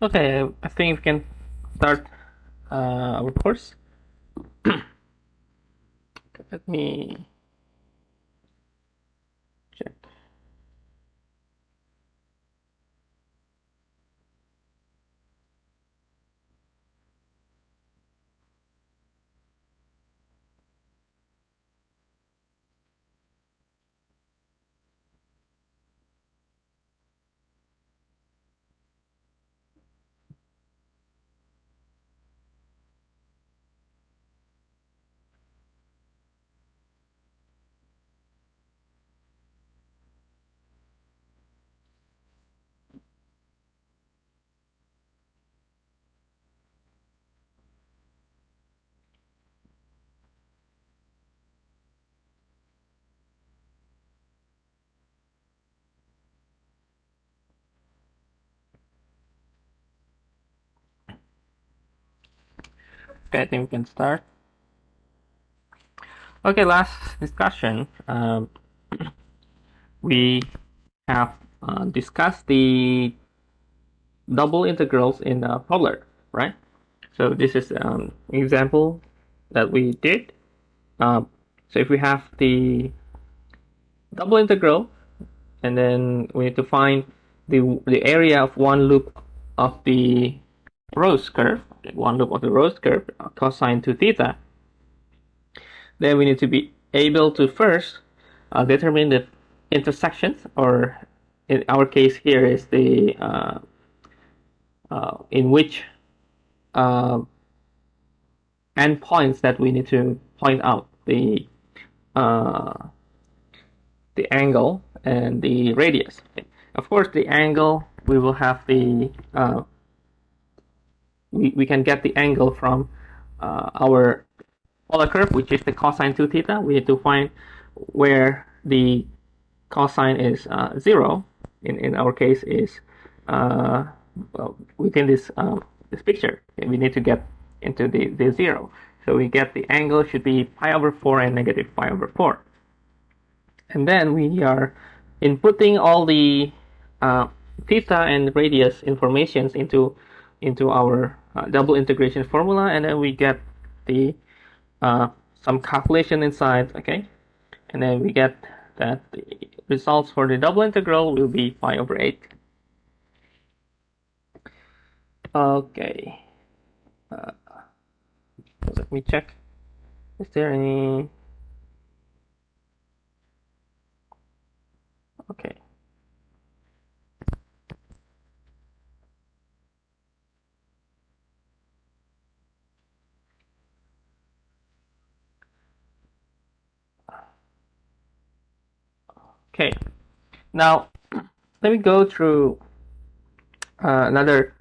Okay, I think we can start our course. Let me check. Okay, I think we can start. Okay, last discussion. We have discussed the double integrals in polar, right? So this is example that we did. So if we have the double integral, and then we need to find the area of one loop of the Rose curve, cosine 2 theta, then we need to be able to first determine the intersections, or in our case here is the in which uh, endpoints that we need to point out uh, the angle and the radius. Okay. Of course, the angle we will have the we can get the angle from our polar curve, which is the cosine 2 theta. We need to find where the cosine is 0. In our case is well, within this picture. Okay, we need to get into the 0. So we get the angle should be pi over 4 and negative pi over 4. And then we are inputting all the theta and radius informations into our double integration formula, and then we get the some calculation inside, okay, and then we get that the results for the double integral will be pi over 8. Okay, let me check. Is there any? Okay. Okay. Now let me go through another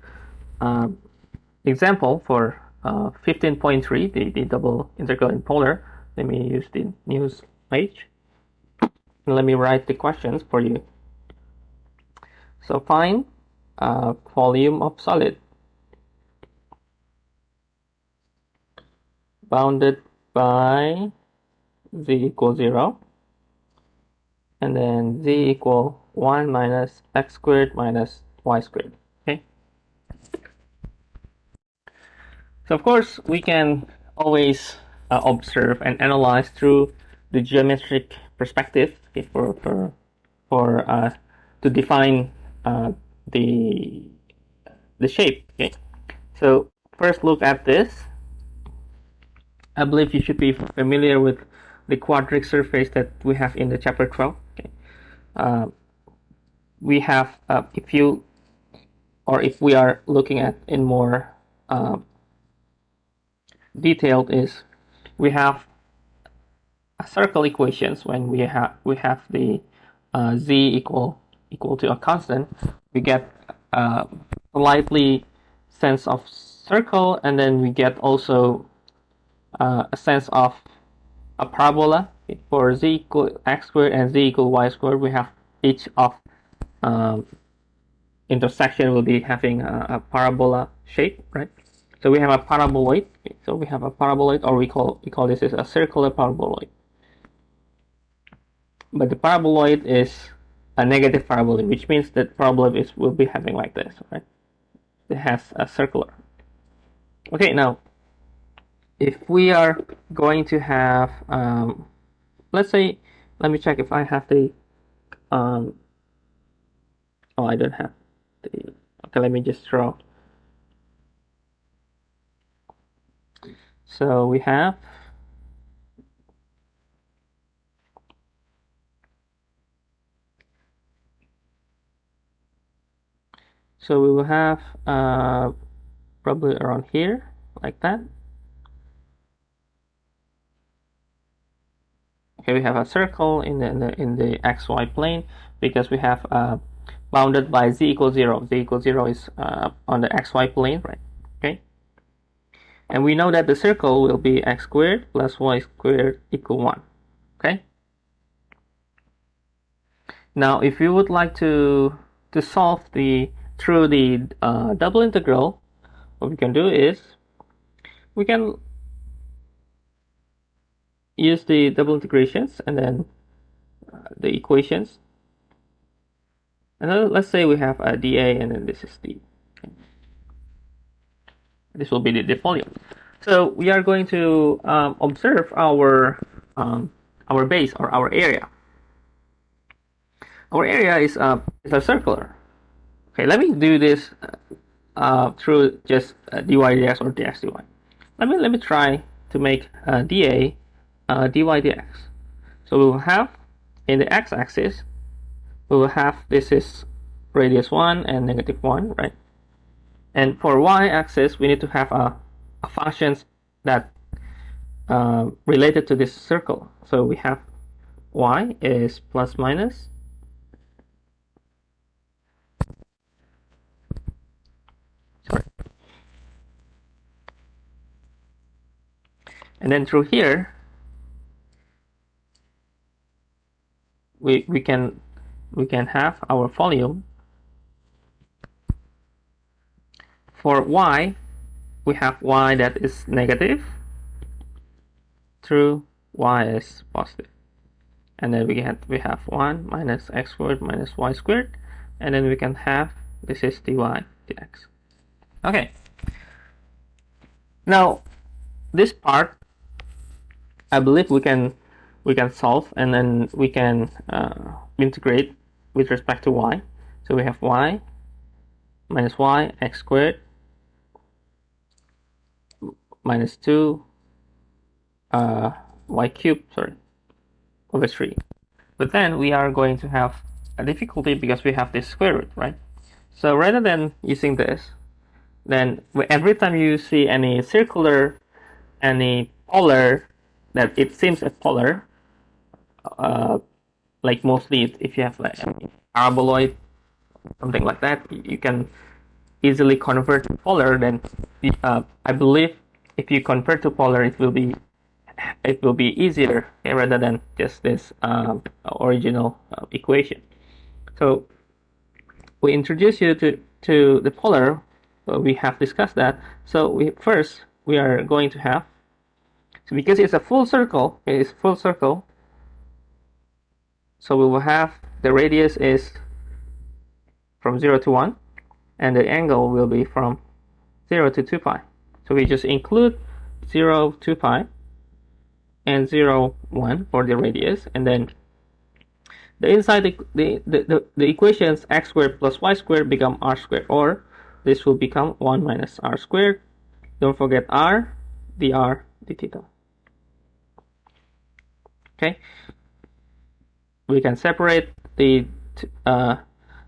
example for 15.3, the double integral in polar. Let me use the news page. And let me write the questions for you. So find volume of solid bounded by z equals 0, and then z equal 1 minus x squared minus y squared. Okay. So of course we can always observe and analyze through the geometric perspective, okay, for to define the shape. Okay. So first look at this. I believe you should be familiar with the quadric surface that we have in the chapter 12. Okay. We have if we are looking at in more detailed, is we have circle equations. When we have the z equal to a constant, we get slightly sense of circle, and then we get also a sense of a parabola. For z equal x squared and z equal y squared, we have each of intersection will be having a parabola shape, right? So we have a paraboloid. So we have a paraboloid, or we call this is a circular paraboloid. But the paraboloid is a negative paraboloid, which means that paraboloid will be having like this, right? that has a circular. Okay, now if we are going to have, let's say, let me check if I have the, oh, I don't have the, okay, let me just draw. So we have, so we will have probably around here, like that. Okay, we have a circle in the xy plane because we have bounded by z equals 0. Z equals 0 is on the xy plane, right? Okay. And we know that the circle will be x squared plus y squared equal 1. Okay. Now, if you would like to solve through the double integral, what we can do is we can use the double integrations and then the equations. And then let's say we have a dA and then this is d. This will be the volume. So we are going to observe our base or our area. Our area is a circular. Okay, let me do this through just dy dx or dx dy. Let me try to make dA dy dx. So we will have in the x-axis we will have this is radius 1 and negative 1, right? And for y-axis we need to have a functions that related to this circle. So we have y is plus minus and then through here we can have our volume. For y we have y that is negative through y is positive, and then we have 1 minus x squared minus y squared, and then we can have this is dy dx. Okay, now this part I believe we can solve, and then we can integrate with respect to y. So we have y minus y x squared minus 2 y cubed, sorry, over 3. But then we are going to have a difficulty because we have this square root, right? So rather than using this, then every time you see any circular, any polar that it seems a polar, like mostly if you have like a paraboloid, something like that, you can easily convert to polar. Then I believe if you convert to polar, it will be easier, okay, rather than just this original equation. So we introduce you to the polar. We have discussed that. So we are going to have, so because it's a full circle, it's full circle. So we will have the radius is from 0 to 1, and the angle will be from 0 to 2 pi. So we just include 0, 2 pi, and 0, 1 for the radius, and then the inside the equations x squared plus y squared become r squared, or this will become 1 minus r squared. Don't forget r, dr, d theta. Okay, we can separate the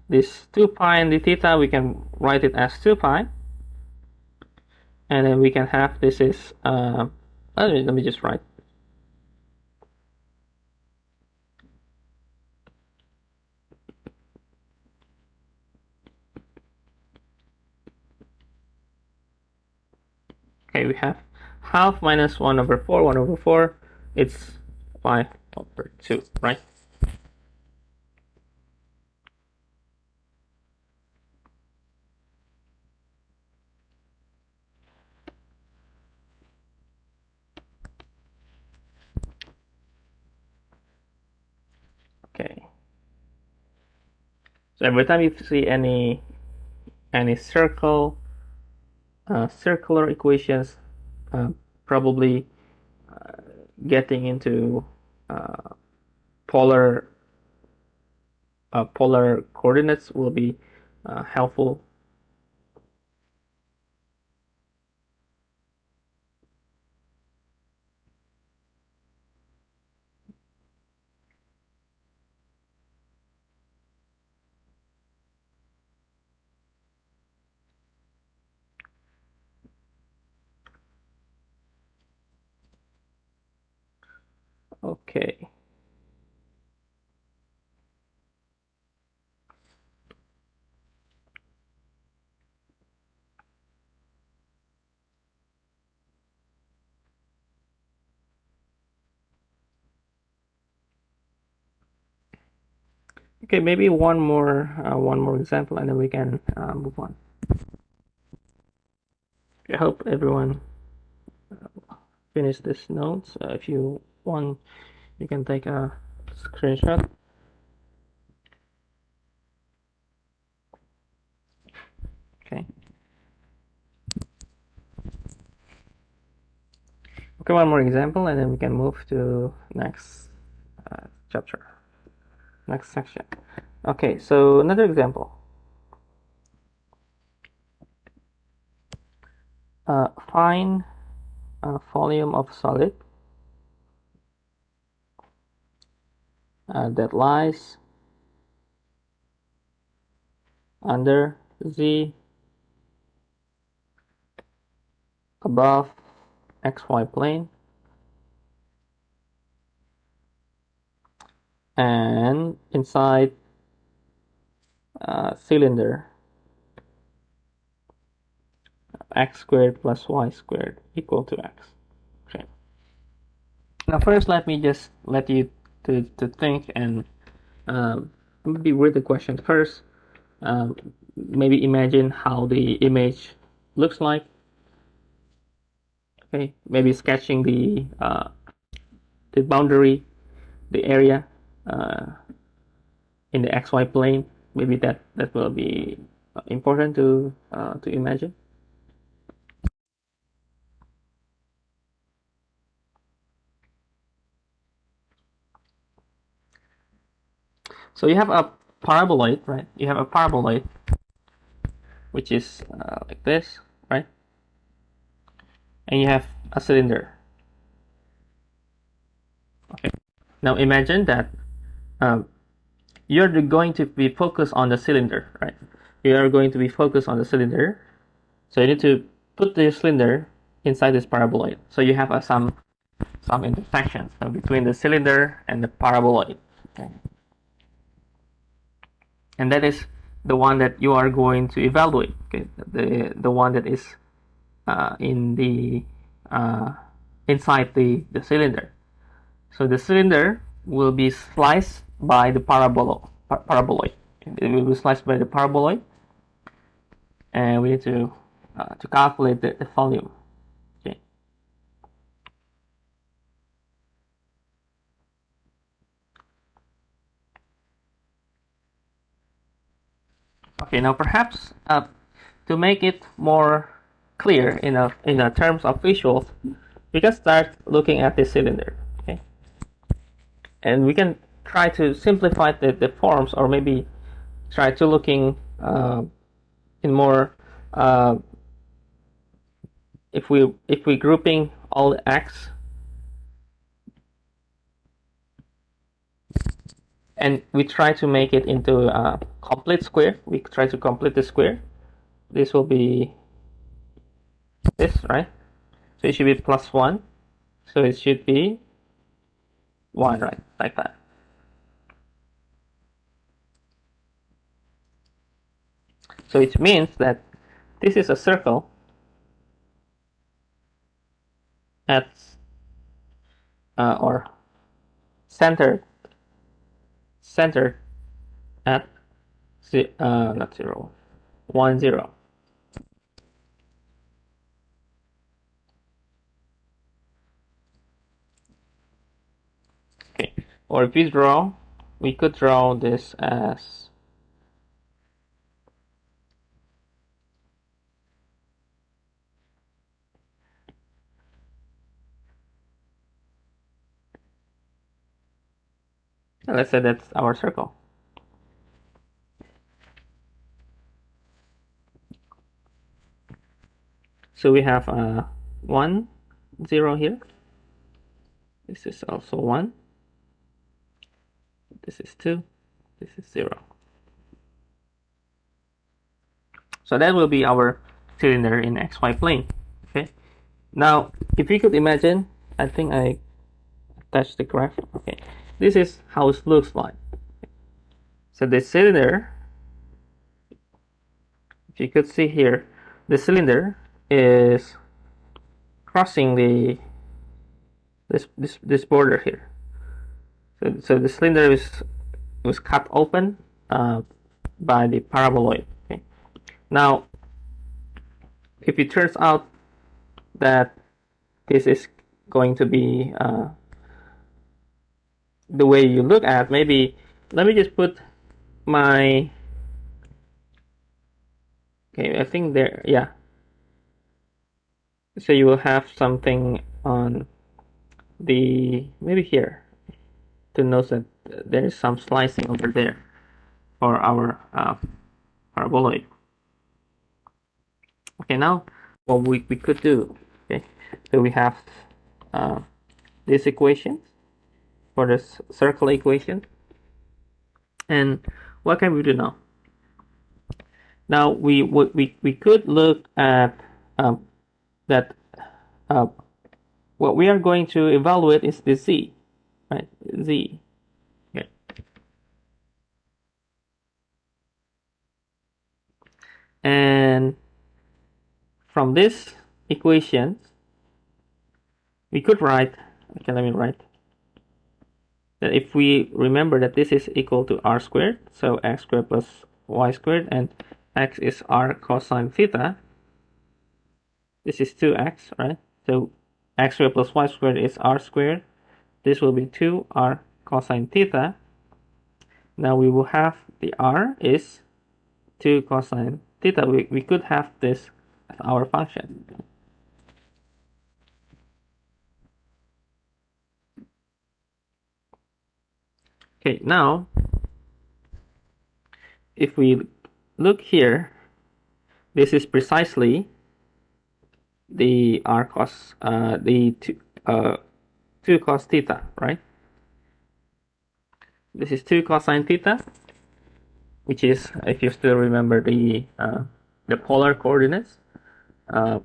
this 2 pi and d theta. We can write it as 2 pi, and then we can have this is let me just write. Okay, we have half minus 1 over 4. 1 over 4, it's 5 over 2, right? Okay. So every time you see any circle circular equations, probably getting into polar coordinates will be helpful. Okay. Okay, maybe one more example, and then we can move on. I hope everyone finished this notes. If you want, you can take a screenshot. Okay. Okay, one more example, and then we can move to next chapter, next section. Okay, so another example. Find volume of solid that lies under Z above XY plane and inside cylinder x squared plus y squared equal to x. Okay. Now first let me just let you to think and maybe read the question first. Maybe imagine how the image looks like. Okay, maybe sketching the boundary, the area in the xy plane. Maybe that will be important to imagine. So you have a paraboloid, right? You have a paraboloid, which is like this, right? And you have a cylinder. Okay. Now imagine that you're going to be focused on the cylinder, right? You are going to be focused on the cylinder. So you need to put the cylinder inside this paraboloid. So you have some intersections between the cylinder and the paraboloid. Okay. And that is the one that you are going to evaluate. Okay, the one that is in the inside the cylinder. So the cylinder will be sliced by the paraboloid. It will be sliced by the paraboloid, and we need to calculate the volume. Okay. Okay. Now perhaps to make it more clear in a terms of visuals, we can start looking at the cylinder. Okay. And we can try to simplify the forms, or maybe try to looking in more if we grouping all the x and we try to make it into a complete square, we try to complete the square. This will be this, right? So it should be plus 1. So it should be 1, right? Like that. So it means that this is a circle at or centered at not 0, 1, 0. Okay. Or if we could draw this as . Let's say that's our circle. So we have 1, 0 here. This is also 1. This is 2. This is 0. So that will be our cylinder in xy plane. Okay. Now, if you could imagine, I think I attached the graph. Okay. This is how it looks like. So the cylinder, if you could see here, the cylinder is crossing this border here. So the cylinder was cut open by the paraboloid. Okay. Now, if it turns out that this is going to be the way you look at, maybe let me just put my, okay, I think there, yeah. So you will have something on the, maybe here, to note that there is some slicing over there for our paraboloid. Okay, now what we could do, okay, so we have this equation for the circle equation, and what can we do now? Now we could look at that what we are going to evaluate is the z, right? Z. Okay. And from this equation, we could write, okay, let me write, that if we remember that this is equal to r squared, so x squared plus y squared, and x is r cosine theta, this is 2x, right? So x squared plus y squared is r squared. This will be 2r cosine theta. Now we will have the r is 2 cosine theta. We could have this as our function. Okay, now if we look here, this is precisely the r cos the 2 cos theta, right? This is 2 cosine theta, which is, if you still remember the polar coordinates, the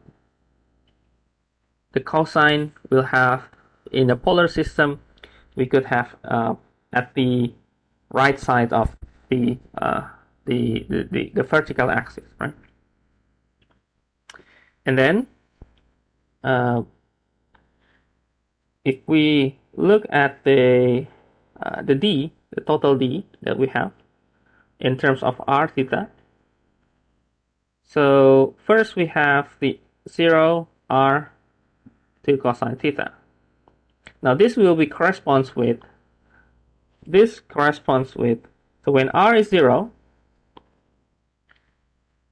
cosine will have, in the polar system, we could have at the right side of the vertical axis, right? And then if we look at the d, the total d that we have in terms of r theta, so first we have the 0 r 2 cosine theta. Now this will be corresponds with, so when r is 0,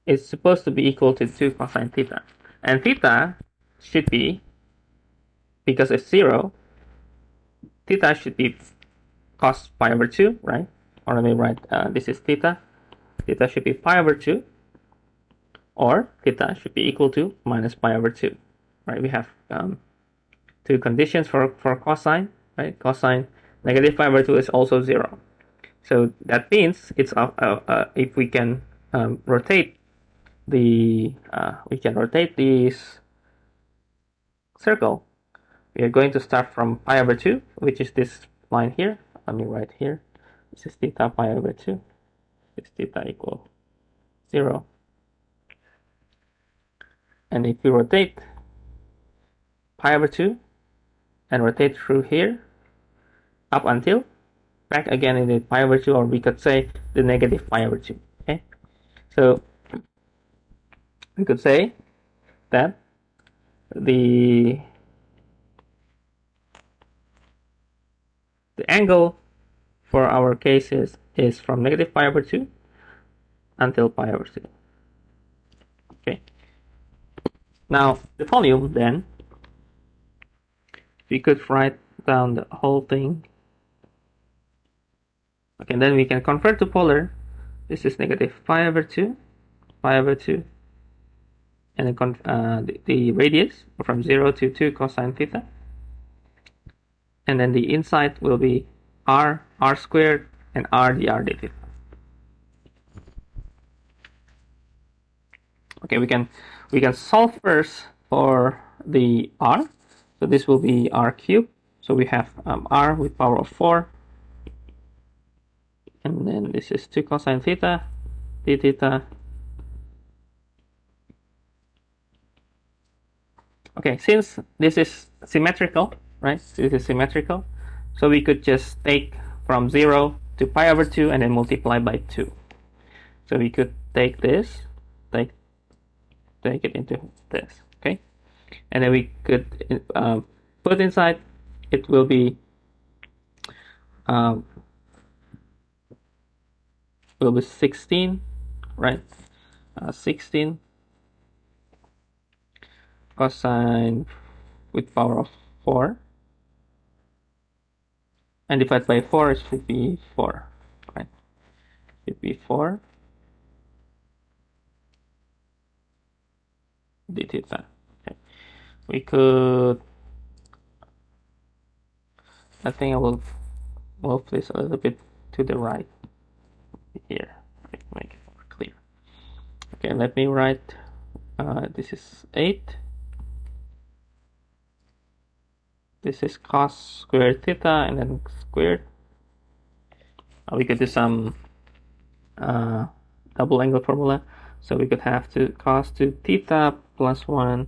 it's supposed to be equal to 2 cosine theta. And theta should be, because it's 0, theta should be cos pi over 2, right? Or let me write, this is theta. Theta should be pi over 2. Or theta should be equal to minus pi over 2, right? We have two conditions for cosine, right? Cosine negative pi over 2 is also 0. So that means it's if we can rotate the this circle, we are going to start from pi over 2, which is this line here. Let me write here. This is theta pi over 2. This theta equal 0. And if we rotate pi over 2 and rotate through here up until back again in the pi over 2, or we could say the negative pi over 2. Okay, so we could say that the angle for our case is from negative pi over 2 until pi over 2. Okay, now the volume, then we could write down the whole thing Okay, and then we can convert to polar. This is negative pi over 2, pi over 2, and then the radius from 0 to 2 cosine theta. And then the inside will be r squared, and r d theta. Okay, we can solve first for the r. So this will be r cubed. So we have r with power of 4, and then this is 2 cosine theta, d theta. Okay, since this is symmetrical, right? This is symmetrical, so we could just take from 0 to pi over 2 and then multiply by 2. So we could take this, take it into this, okay? And then we could put inside, it will be 16, right? 16 cosine with power of 4, and divided by 4, it should be 4, right? It should be 4 d theta. Okay. We could, I think I will move this a little bit to the right here, make it more clear. Okay, let me write, this is 8. This is cos squared theta, and then squared. We could do some double angle formula. So we could have to cos 2 theta plus 1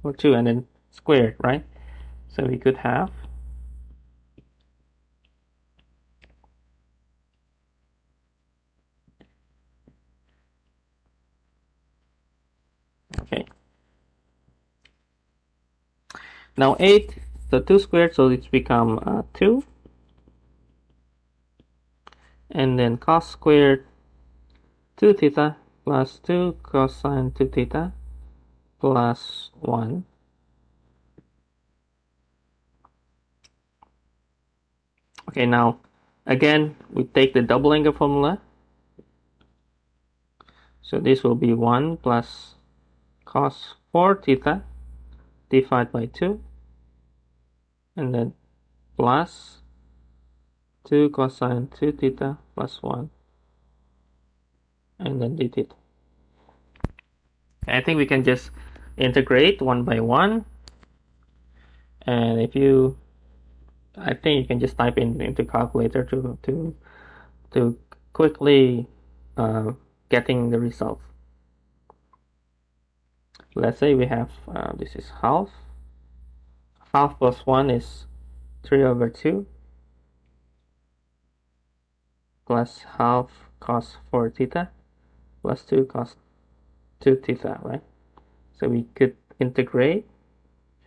or 2, and then squared, right? So we could have okay. Now 8, so 2 squared, so it's become 2. And then cos squared 2 theta plus 2 cosine 2 theta plus 1. Okay, now again we take the double angle formula. So this will be 1 plus cos 4 theta divided by 2, and then plus 2 cosine 2 theta plus 1, and then d theta. I think we can just integrate one by one, and if you, I think you can just type into calculator to quickly getting the result. Let's say we have this is half plus 1 is 3 over 2 plus half cos 4 theta plus 2 cos 2 theta, right? So we could integrate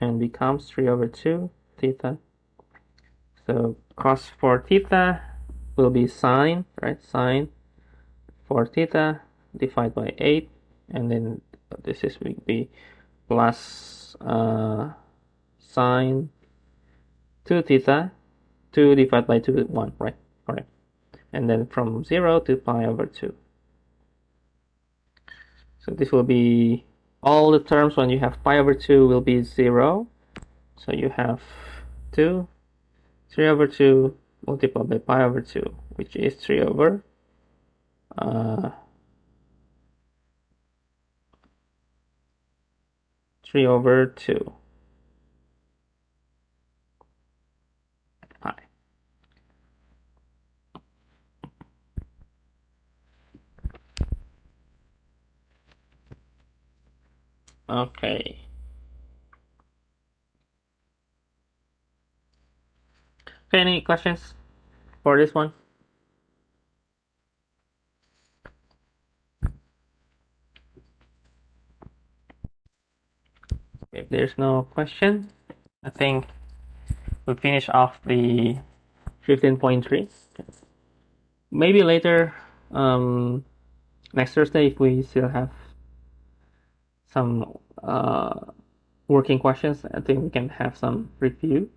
and becomes 3 over 2 theta. So cos 4 theta will be sine, right? Sine 4 theta divided by 8, and then this is will be plus sine 2 theta, 2 divided by 2, 1, right? Correct. And then from 0 to pi over 2. So this will be all the terms when you have pi over 2 will be 0. So you have 2, 3 over 2 multiplied by pi over 2, which is 3 over 3 over 2 pi. Okay. Okay, any questions for this one? If there's no question, I think we finish off the 15.3. Maybe later, next Thursday, if we still have some working questions, I think we can have some review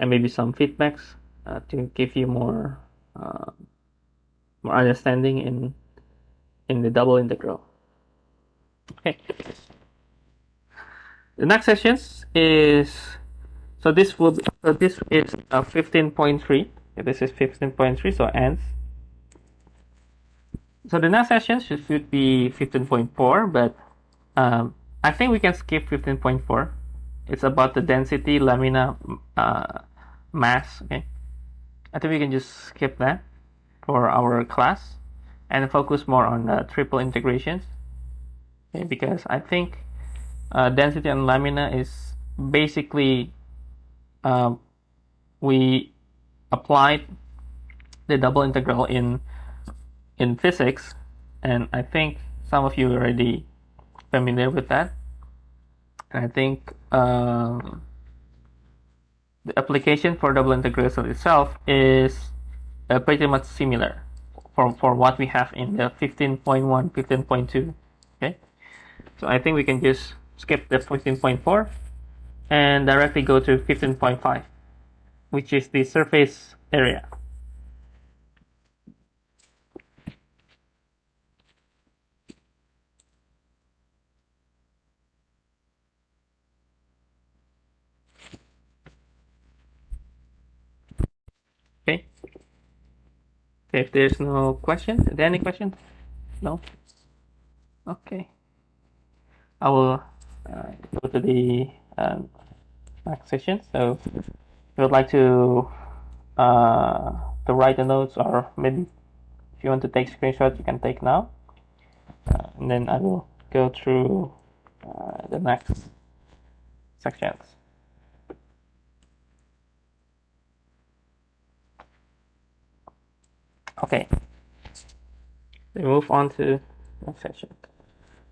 and maybe some feedbacks to give you more more understanding in the double integral. Okay. The next sessions is this is 15.3. This is 15.3, so ends. So the next session should be 15.4, but I think we can skip 15.4. It's about the density, lamina, mass. Okay, I think we can just skip that for our class and focus more on triple integrations. Okay, because I think density and lamina is basically we applied the double integral in physics, and I think some of you are already familiar with that. And I think the application for double integration itself is pretty much similar for what we have in the 15.1, 15.2. Okay, so I think we can just skip the 15.4 and directly go to 15.5, which is the surface area. Okay. If there's no questions, are there any questions? No? Okay. I will go to the next session. So if you would like to write the notes, or maybe if you want to take screenshots, you can take now. And then I will go through the next sections. Okay. We move on to the next section.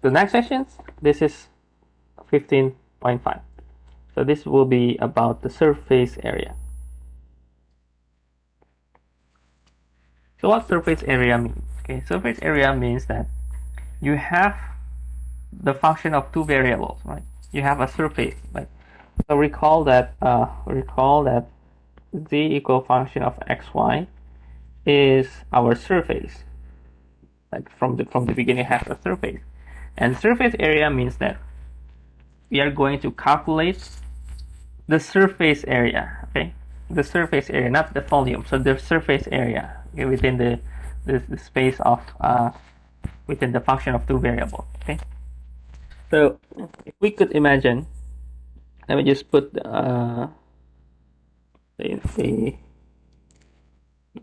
The next sections, this is 15.5. So this will be about the surface area. So what surface area means? Okay, surface area means that you have the function of two variables, right? You have a surface, right? So recall that z equal function of xy is our surface. Like from the beginning, has a surface, and surface area means that we are going to calculate the surface area. Okay, the surface area, not the volume. So the surface area within the space of within the function of two variables. Okay, so if we could imagine, let me just put the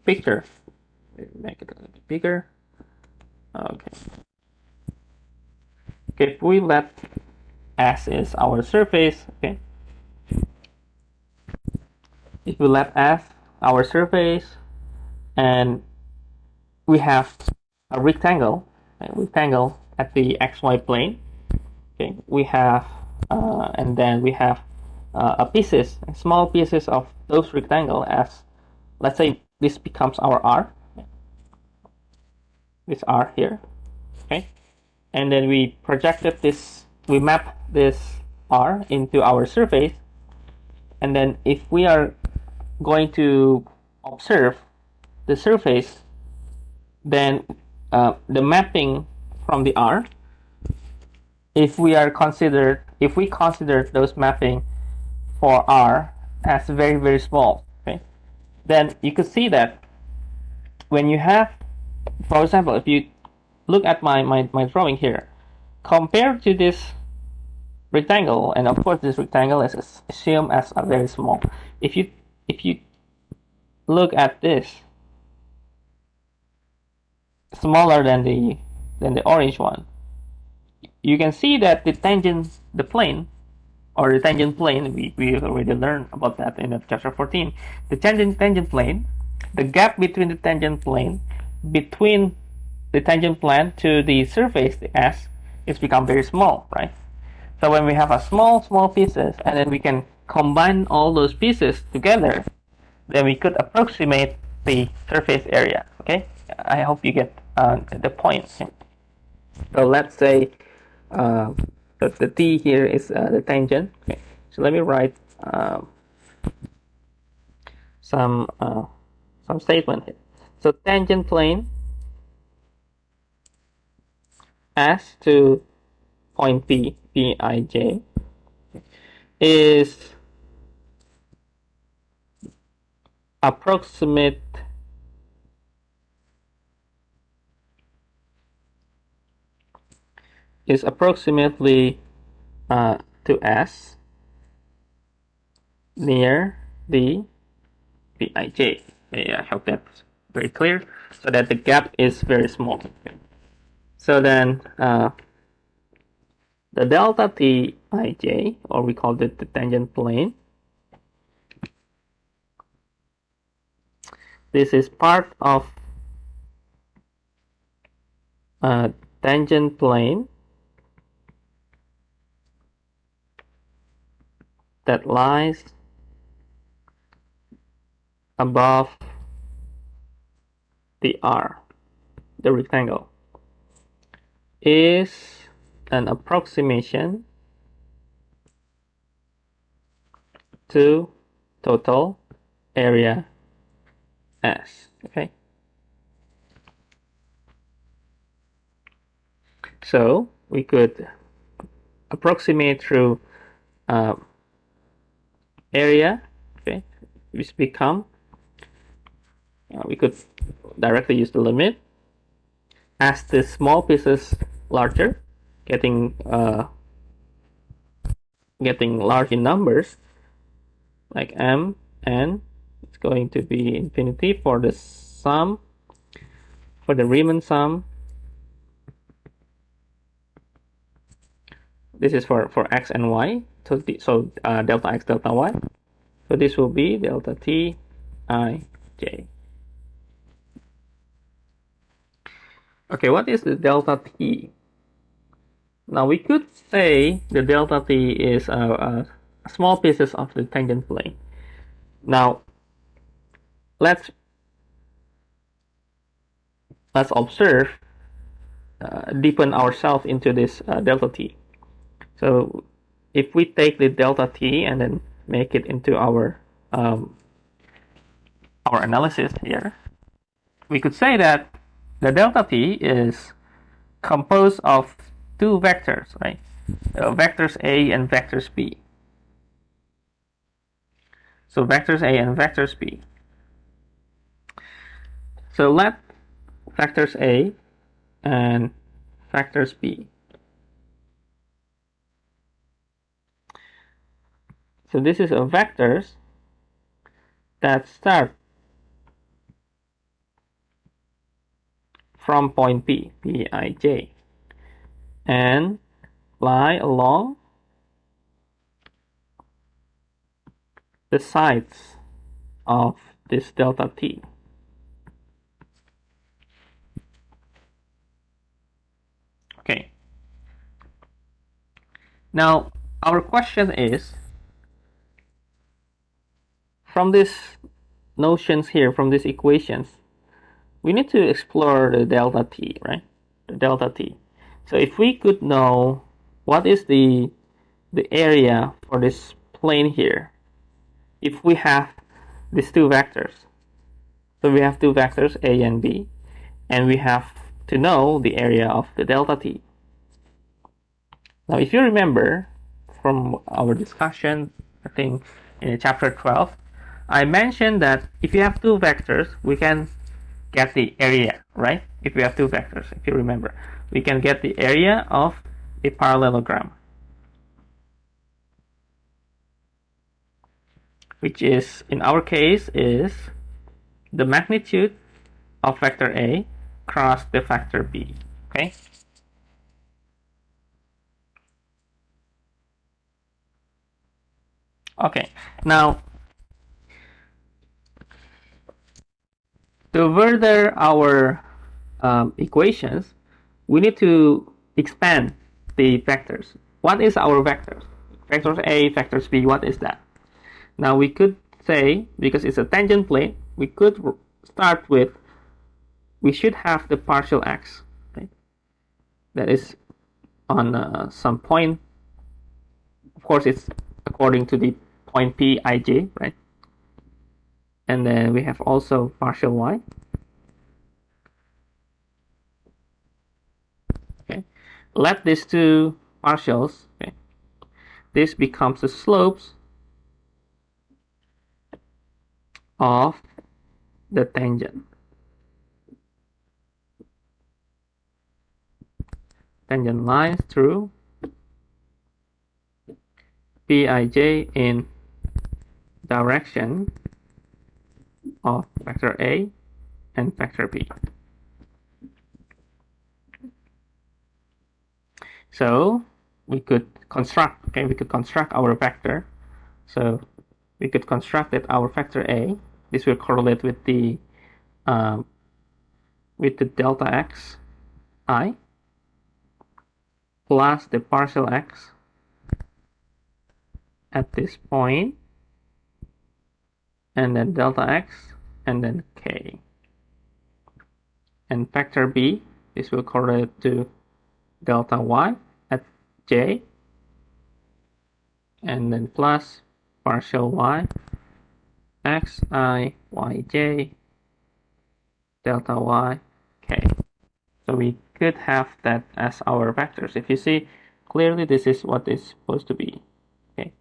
picture. Make it a little bit bigger. Okay. Okay, if we let S is our surface, okay. If we let F our surface, and we have a rectangle at the xy plane, okay, we have and then we have small pieces of those rectangle. As let's say this becomes our R, this R here, okay, and then we projected this, we map this R into our surface, and then if we are going to observe the surface, then the mapping from the R, if we consider those mapping for R as very, very small, okay, then you could see that when you have, for example, if you look at my drawing here, compared to this rectangle, and of course this rectangle is assumed as a very small. If you look at this smaller than the orange one, you can see that the tangent plane, we already learned about that in chapter 14. The tangent plane, the gap between the tangent plane between the tangent plane to the surface, the S, is become very small, right? So when we have a small pieces, and then we can combine all those pieces together, then we could approximate the surface area. Okay, I hope you get the point. So let's say the t here is the tangent. Okay, so let me write some statement here. So tangent plane S to point P, Pij, is approximate approximately to S near the Pij. I hope that's very clear, so that the gap is very small. So then the delta Tij, or we call it the tangent plane, this is part of a tangent plane that lies above the R, the rectangle, is an approximation to total area S. Okay. So we could approximate through area, okay, which become, we could directly use the limit as the small pieces larger, getting large in numbers, like m, n, it's going to be infinity for the sum, for the Riemann sum. This is for x and y, so delta x, delta y. So this will be delta t I j. Okay, what is the delta t? Now we could say the delta t is small pieces of the tangent plane. Now let's observe, deepen ourselves into this delta t. So if we take the delta t and then make it into our analysis here, we could say that the delta t is composed of two vectors, right? Vectors A and vectors B. So vectors A and vectors B. So let vectors A and vectors B. So this is a vectors that start from point P, Pij, and lie along the sides of this delta t. Okay. Now our question is, from these notions here, from these equations, we need to explore the delta t, right? The delta t. So if we could know what is the area for this plane here, if we have these two vectors. So we have two vectors A and B, and we have to know the area of the delta t. Now if you remember from our discussion, I think in chapter 12, I mentioned that if you have two vectors, we can get the area, right? If we have two vectors, if you remember, we can get the area of a parallelogram, which is, in our case, is the magnitude of vector A cross the vector B, okay? Okay, now to further our equations, we need to expand the vectors. What is our vectors? Vectors A, vectors B, what is that? Now we could say, because it's a tangent plane, we could start with, we should have the partial x, right? That is on some point. Of course, it's according to the point Pij, right? And then we have also partial y. let these two partials, okay, this becomes the slopes of the tangent. Tangent lines through Bij in direction of vector A and vector B. So we could construct, okay, we could construct our vector. So we could construct that our vector A, this will correlate with the delta x I plus the partial x at this point, and then delta x, and then k. And vector B, this will correlate to delta y at j, and then plus partial y xi yj delta y k. So we could have that as our vectors. If you see clearly, this is what it's supposed to be. Okay.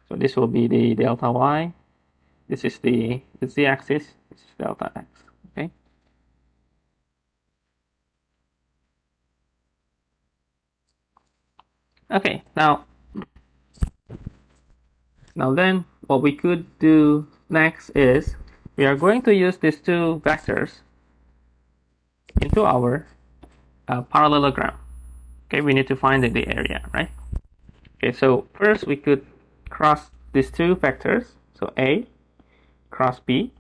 So this will be the delta y. This is the z-axis. This is delta x. Okay. Okay. Now then, what we could do next is we are going to use these two vectors into our parallelogram. Okay, we need to find the area, right? Okay, so first we could cross these two vectors. So A cross B.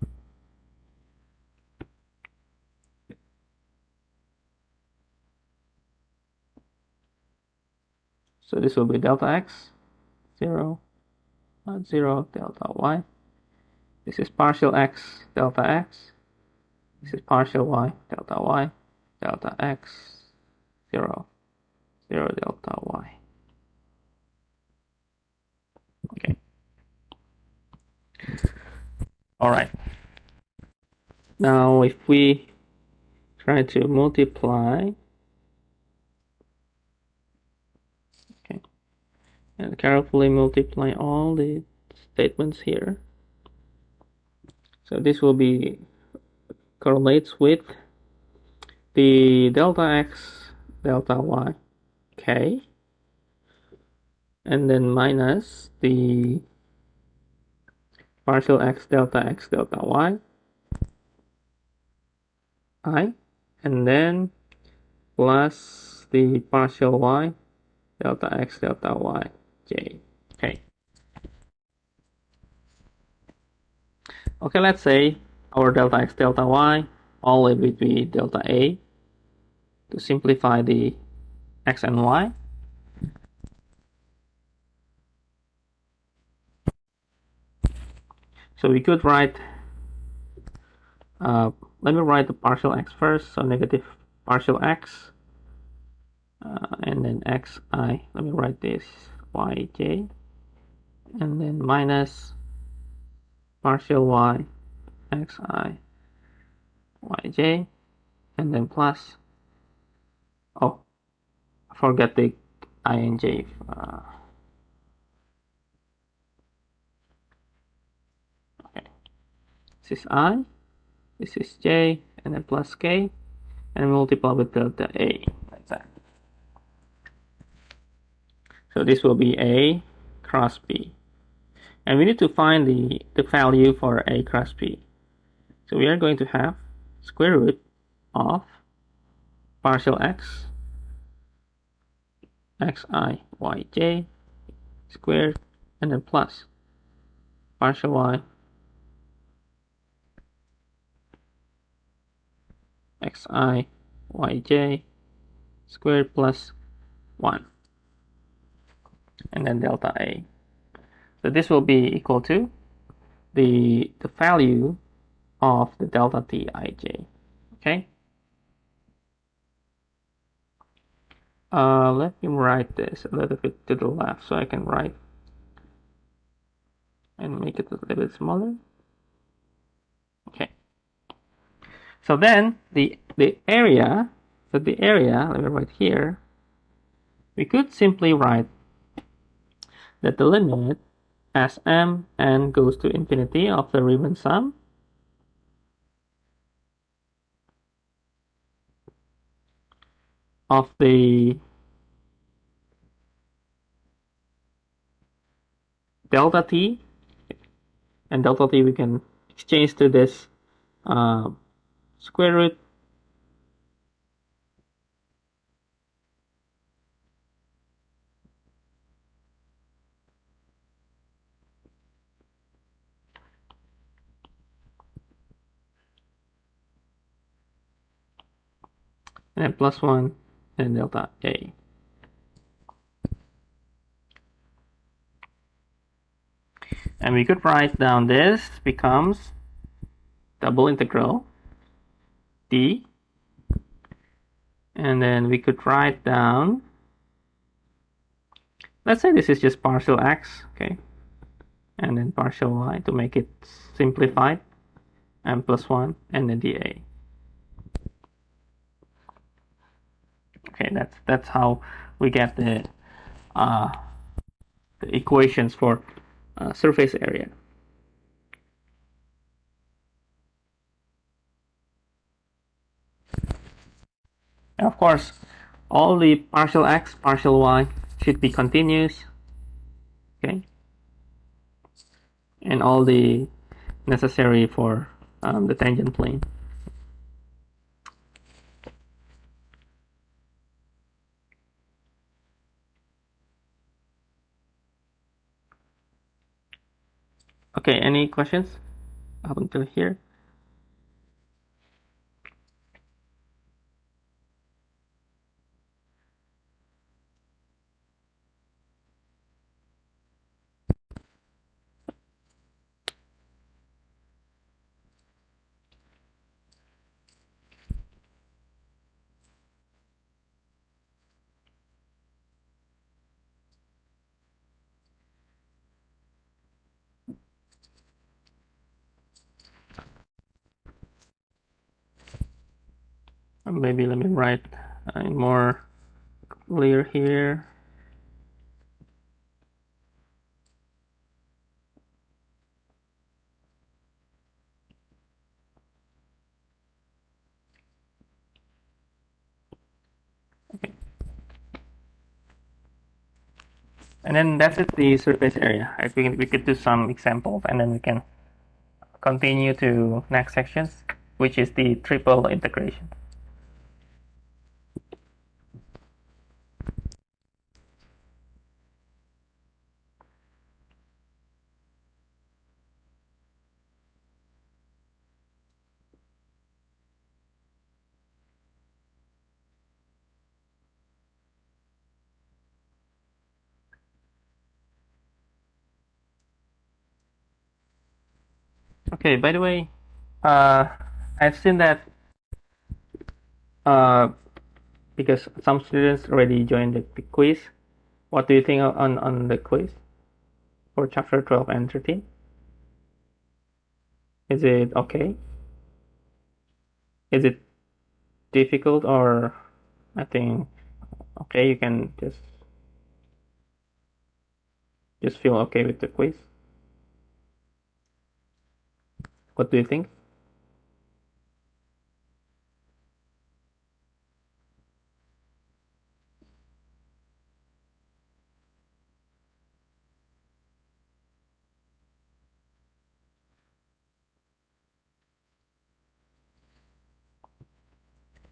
So this will be delta x, 0, 0, delta y. This is partial x, delta x. This is partial y, delta y, delta x, 0, 0, delta y. Okay. All right. Now if we try to multiply, okay, and carefully multiply all the statements here. So this will be correlates with the delta x, delta y, k, and then minus the partial x, delta y, I, and then plus the partial y, delta x, delta y, j, k. Okay, let's say our delta x, delta y, all it would be delta a. To simplify the x and y, so we could write, let me write the partial x first, so negative partial x, and then xi, let me write this yj, and then minus partial y xi yj, and then plus, oh, I forget the ing, okay, this is I, this is j, and then plus k, and multiply with delta a, like that. So this will be a cross b. And we need to find the value for a cross b. So we are going to have square root of partial x, xi yj squared, and then plus partial y, xi yj squared plus 1, and then delta a. So this will be equal to the value of the delta tij. Okay. Let me write this a little bit to the left so I can write and make it a little bit smaller. Okay. So then the area, let me write here, we could simply write that the limit as n goes to infinity of the Riemann sum of the delta t, and delta t we can exchange to this square root and then plus 1 and delta a. And we could write down this becomes double integral d, and then we could write down, let's say this is just partial x, okay, and then partial y to make it simplified, and plus 1 and then dA. Okay, that's how we get the equations for surface area. And of course, all the partial x, partial y should be continuous, okay, and all the necessary for the tangent plane. Okay, any questions up until here? Maybe let me write more clear here. Okay. And then that's it, the surface area. We could do some examples and then we can continue to next sections, which is the triple integration. Okay, by the way, I've seen that because some students already joined the quiz. What do you think on the quiz for chapter 12 and 13? Is it okay? Is it difficult, or I think okay, you can just feel okay with the quiz? What do you think?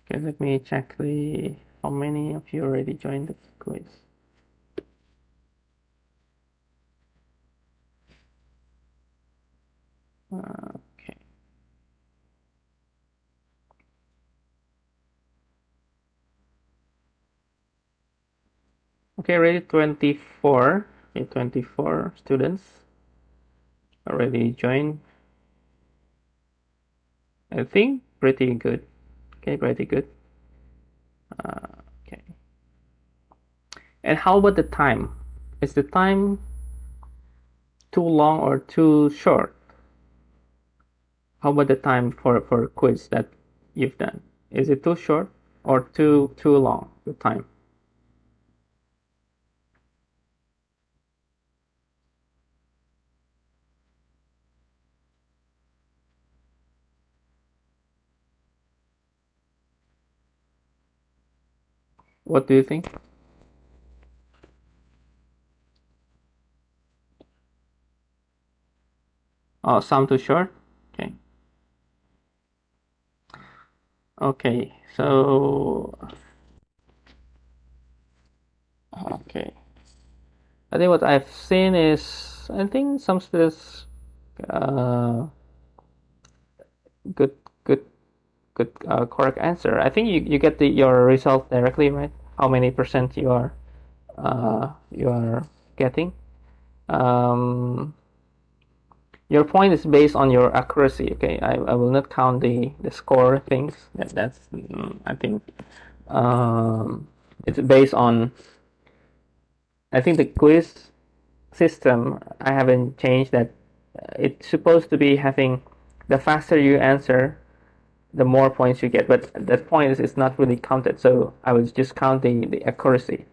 Okay, let me check how many of you already joined the quiz. Okay. Okay, already 24. Okay, 24 students already joined. I think pretty good. Okay, pretty good. Okay. And how about the time? Is the time too long or too short? How about the time for quiz that you've done? Is it too short or too long, the time? What do you think? Oh, some too short? Okay. Okay, so okay. I think what I've seen is I think some students uh good good good correct answer. I think you get your result directly, right? How many percent you are getting. Um, your point is based on your accuracy. Okay, I will not count the score things. That's I think it's based on. I think the quiz system I haven't changed that. It's supposed to be having the faster you answer, the more points you get. But that point is not really counted. So I will just count the accuracy.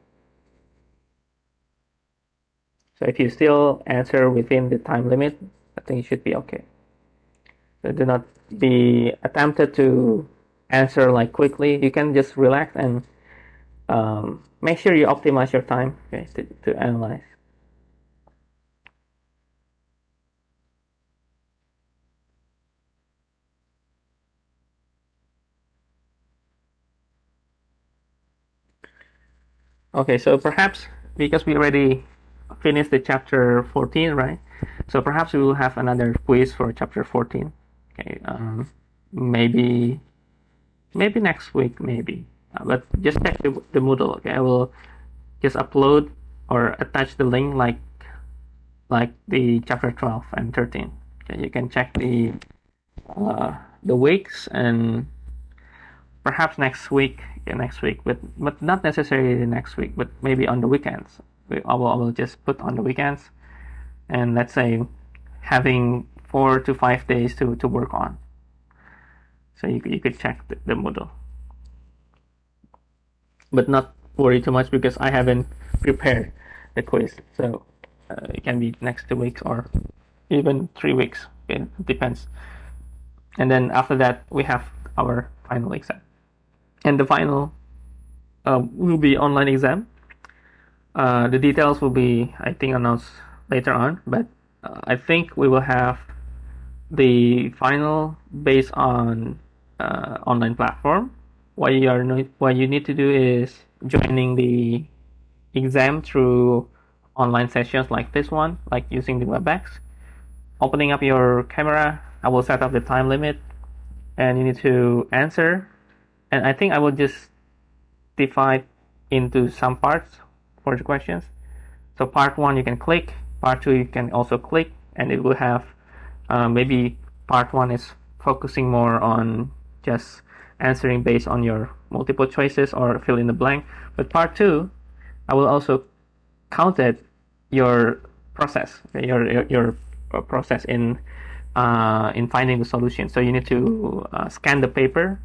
So if you still answer within the time limit, I think you should be okay. So do not be attempted to answer like quickly. You can just relax and make sure you optimize your time, okay, to analyze. Okay, so perhaps because we already finished the chapter 14, right? So perhaps we will have another quiz for chapter 14. Okay, maybe next week, maybe. But just check the Moodle. Okay, I will just upload or attach the link like the chapter 12 and 13. Okay, you can check the weeks and perhaps next week, yeah, next week, but not necessarily the next week, but maybe on the weekends. I will just put on the weekends, and let's say having 4 to 5 days to work on. So you could check the Moodle, but not worry too much because I haven't prepared the quiz. So it can be next 2 weeks or even 3 weeks. It depends. And then after that, we have our final exam. And the final will be online exam. The details will be, I think, announced later on, but I think we will have the final based on online platform. What you need to do is joining the exam through online sessions like this one, like using the WebEx. Opening up your camera, I will set up the time limit, and you need to answer. And I think I will just divide into some parts for the questions. So part 1 you can click, part 2 you can also click, and it will have maybe part 1 is focusing more on just answering based on your multiple choices or fill in the blank. But part 2, I will also count it your process, your process in finding the solution. So you need to scan the paper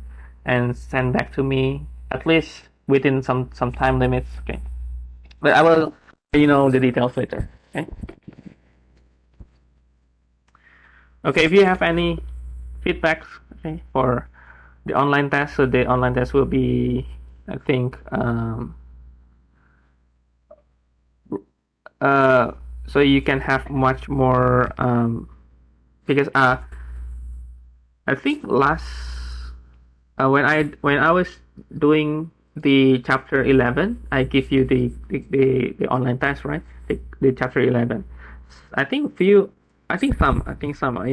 and send back to me at least within some time limits. Okay, but I will the details later. Okay. Okay, if you have any feedbacks, okay, for the online test, so the online test will be, I think, so you can have much more because I think last when I was doing the chapter 11, I give you the online test, right? The chapter 11. I think some,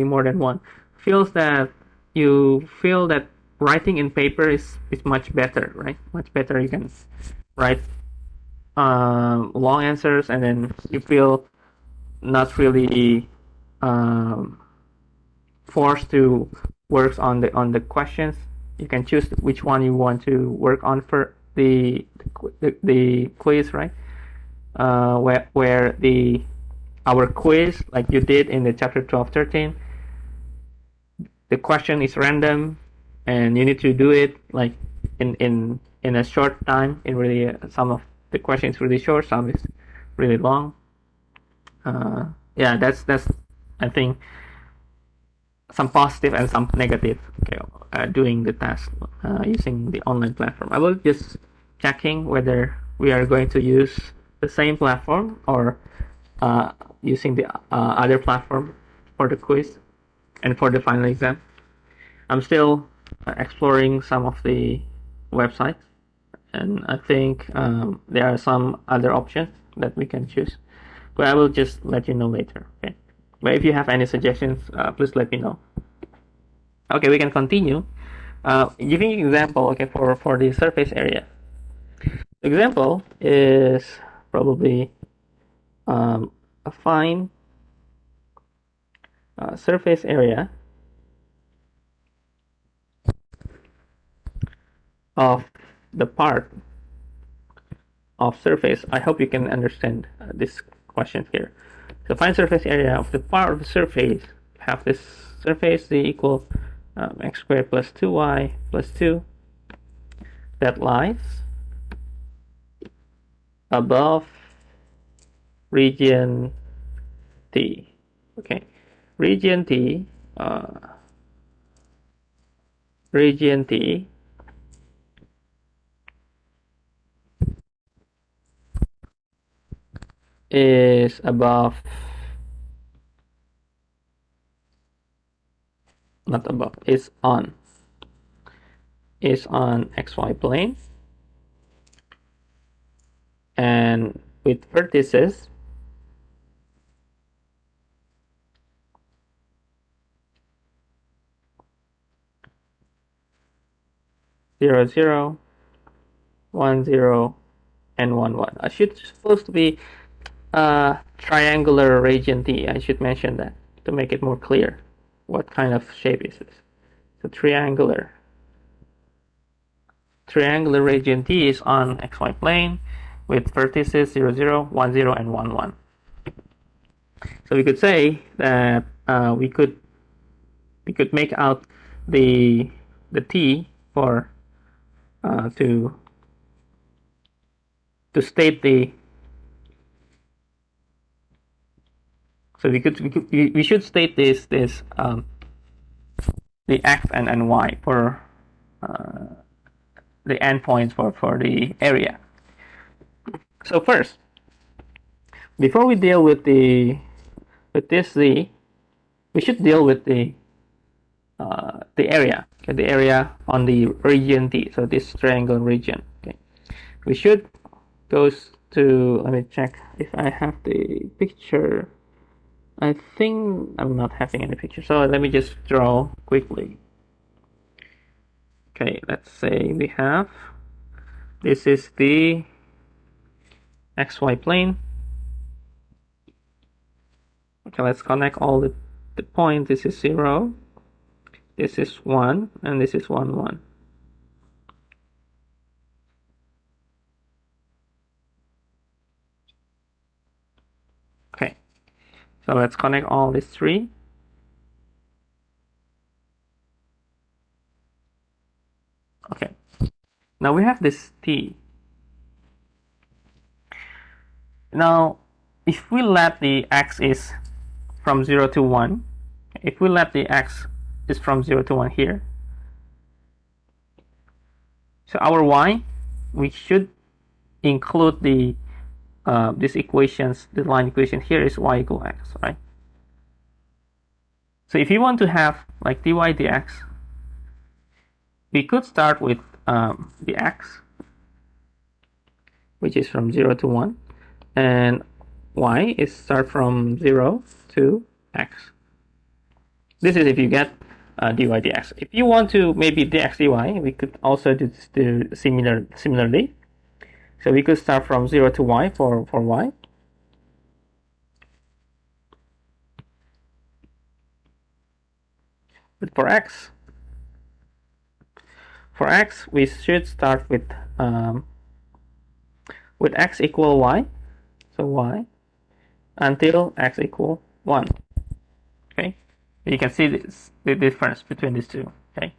more than one, feels that you feel that writing in paper is much better, right? Much better. You can write long answers, and then you feel not really forced to work on the questions. You can choose which one you want to work on for the quiz, right? Where our quiz, like you did in the chapter 12, 13, the question is random. and you need to do it like in a short time. In really, some of the questions really short, some is really long. Yeah, that's I think some positive and some negative. Okay, doing the task using the online platform. I will just checking whether we are going to use the same platform or using the other platform for the quiz and for the final exam. I'm still exploring some of the websites, and I think there are some other options that we can choose. But I will just let you know later. Okay. But if you have any suggestions, please let me know. Okay, we can continue. Giving an example, okay, for the surface area. The example is probably a fine surface area of the part of surface. I hope you can understand this question here. So find surface area of the part of the surface. Have this surface the equal x squared plus 2y plus 2 that lies above region T. Okay, region T. Region T is above, not above, is on xy plane and with vertices zero zero 1 0 and 1 1. I should supposed to be triangular region T. I should mention that to make it more clear. What kind of shape is this? So triangular region T is on xy plane with vertices 0 0 1 0 and 1 1. So we could say that we could make out the T for to state the. So we should state this the x and y for the endpoints for the area. So first, before we deal with this z, we should deal with the area. Okay, the area on the region T. So this triangle region. Okay, we should go to. Let me check if I have the picture. I think I'm not having any picture, so let me just draw quickly. Okay, let's say we have, this is the xy plane. Okay, let's connect all the points. This is 0, this is 1, and this is 1 1. Okay, so let's connect all these three. Okay, now we have this T. Now, if we let the x is from 0 to 1, if we let the x is from 0 to 1 here, so our y, we should include the these equations, the line equation here is y equal x, right? So if you want to have like dy dx, we could start with the x, which is from 0 to 1, and y is start from 0 to x. This is if you get dy dx. If you want to maybe dx dy, we could also do similarly. So we could start from 0 to y for y. But for x, we should start with x equal y, so y, until x equal 1. Okay, you can see the difference between these two. Okay,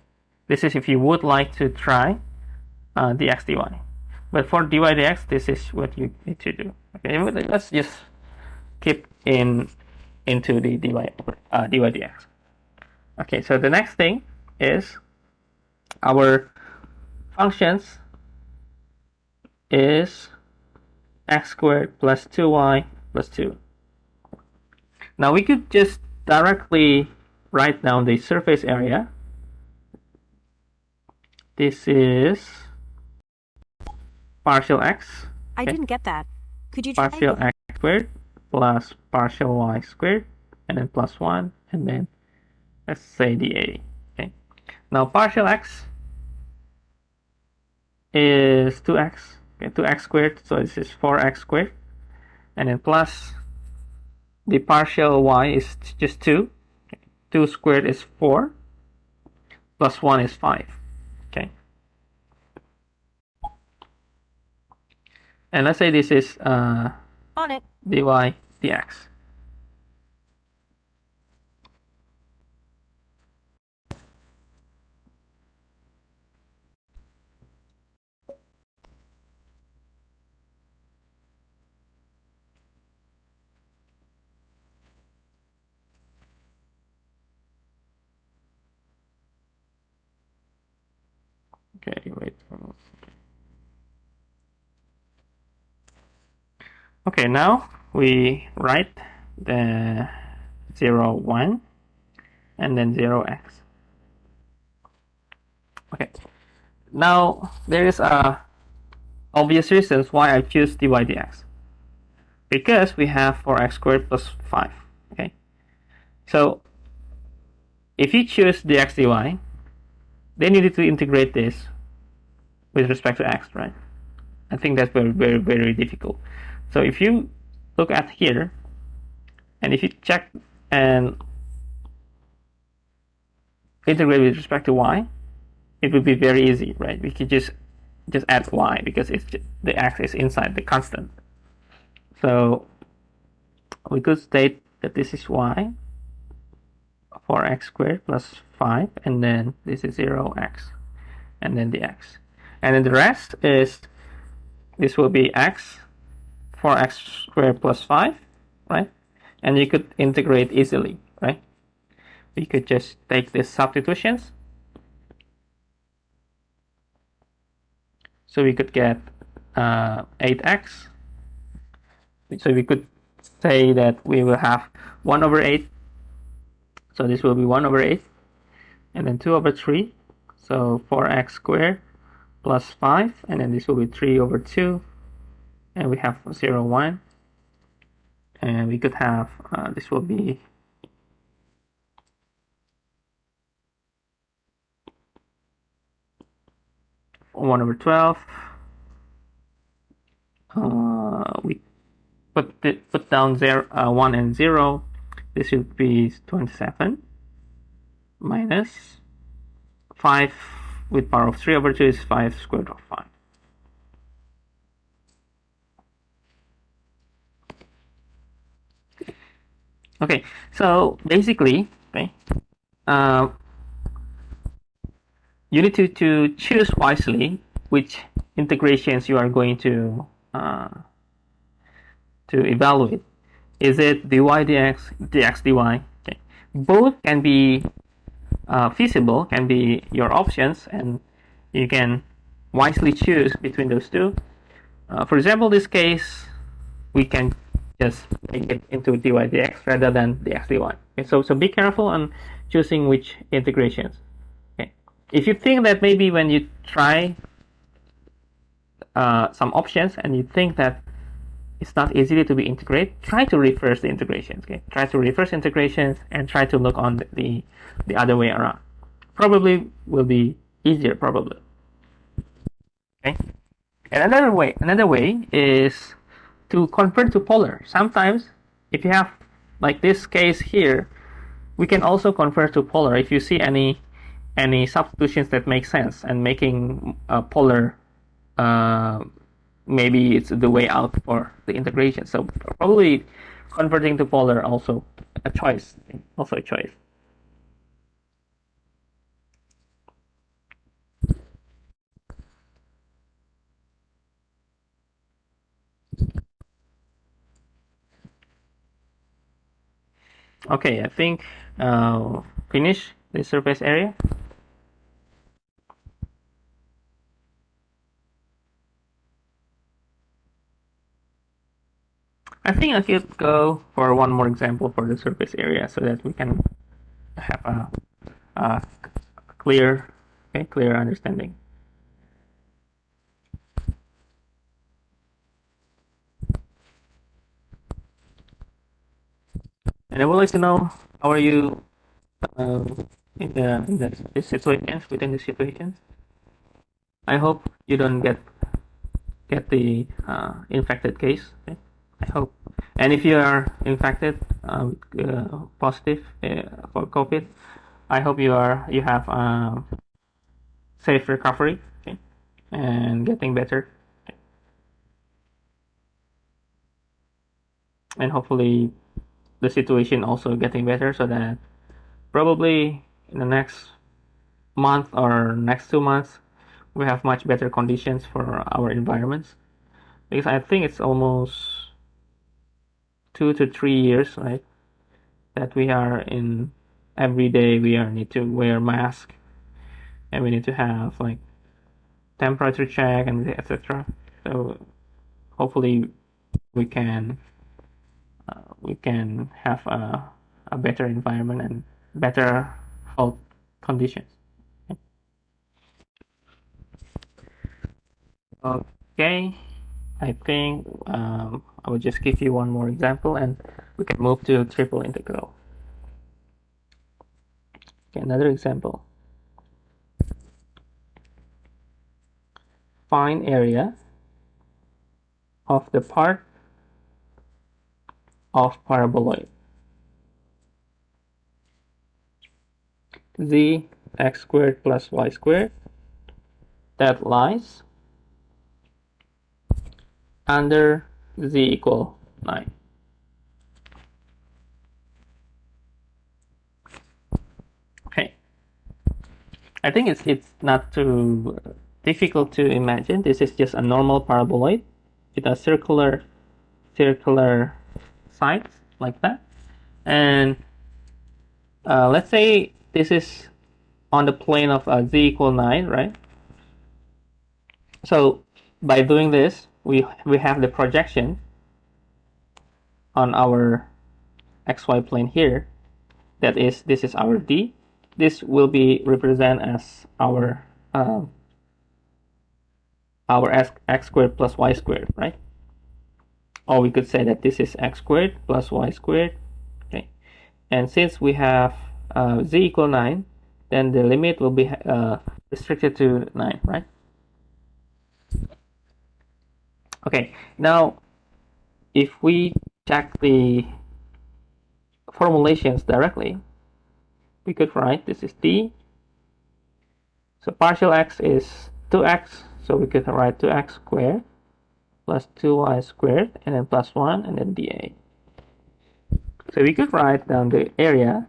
This is if you would like to try dx dy. But for dy dx, this is what you need to do. Okay, let's just keep into the dy dx. Okay, so the next thing is our functions is x squared plus 2y plus 2. Now we could just directly write down the surface area. This is partial x. I didn't get that. Could you try partial again? x squared plus partial y squared, and then plus 1, and then let's say dA. Okay. Now partial x is 2x. Okay, 2x squared, so this is 4x squared, and then plus the partial y is just 2. 2 squared is 4, plus 1 is 5. Okay. And let's say this is On it. dy dx. Okay, wait for a moment. Okay, now we write the 0, 1, and then 0x. Okay, now there is obvious reasons why I choose dy dx. Because we have 4x squared plus 5. Okay, so if you choose dx dy, then you need to integrate this with respect to x, right? I think that's very difficult. So if you look at here, and if you check and integrate with respect to y, it would be very easy, right? We could just add y because it's just, the x is inside the constant. So we could state that this is y, 4x squared plus 5, and then this is 0x, and then the x. And then the rest is, this will be x, 4x squared plus 5, right? And you could integrate easily, right? We could just take these substitutions. So we could get 8x. So we could say that we will have 1 over 8. So this will be 1 over 8. And then 2 over 3. So 4x squared plus 5. And then this will be 3 over 2. And we have 0, 1. And we could have, this will be 1 over 12. We put down 1 and 0. This would be 27 minus 5 with power of 3 over 2 is 5 squared of 5. Okay, so basically, okay, you need to choose wisely which integrations you are going to evaluate. Is it dy dx, dx dy? Okay. Both can be feasible, can be your options, and you can wisely choose between those two. For example, this case, we can just make it into dy dx rather than dx dy. Okay, so be careful on choosing which integrations. Okay. If you think that maybe when you try some options and you think that it's not easy to be integrated, try to reverse the integrations. Okay, try to reverse integrations and try to look on the other way around. Probably will be easier, probably. Okay, and another way is to convert to polar. Sometimes, if you have like this case here, we can also convert to polar if you see any substitutions that make sense and making a polar. Maybe it's the way out for the integration. So probably converting to polar also a choice. Okay. Okay, I think finish the surface area. I think I could go for one more example for the surface area so that we can have a clear, clear understanding. And I would like to know, how are you this situation, within the situation? I hope you don't get the infected case. Okay? I hope. And if you are infected, positive for COVID, I hope you have safe recovery, okay? And getting better. Okay? And hopefully the situation also getting better, so that probably in the next month or next 2 months we have much better conditions for our environments, because I think it's almost 2 to 3 years, right, that we are in every day we are need to wear mask, and we need to have like temperature check and etc. So hopefully we can have a better environment and better health conditions. Okay, I think I will just give you one more example and we can move to triple integral. Okay, another example. Find area of the part of paraboloid z x squared plus y squared that lies under z equal 9. Okay, I think it's not too difficult to imagine. This is just a normal paraboloid with a circular sides like that, and let's say this is on the plane of z equal 9, right? So by doing this, we have the projection on our xy plane here. That is, this is our d. This will be represented as our x squared plus y squared, right? Or we could say that this is x squared plus y squared. Okay, and since we have z equal 9, then the limit will be restricted to 9, right? Okay, now if we check the formulations directly, we could write this is d. So partial x is 2x, so we could write 2x squared plus 2y squared, and then plus 1, and then dA. So we could write down the area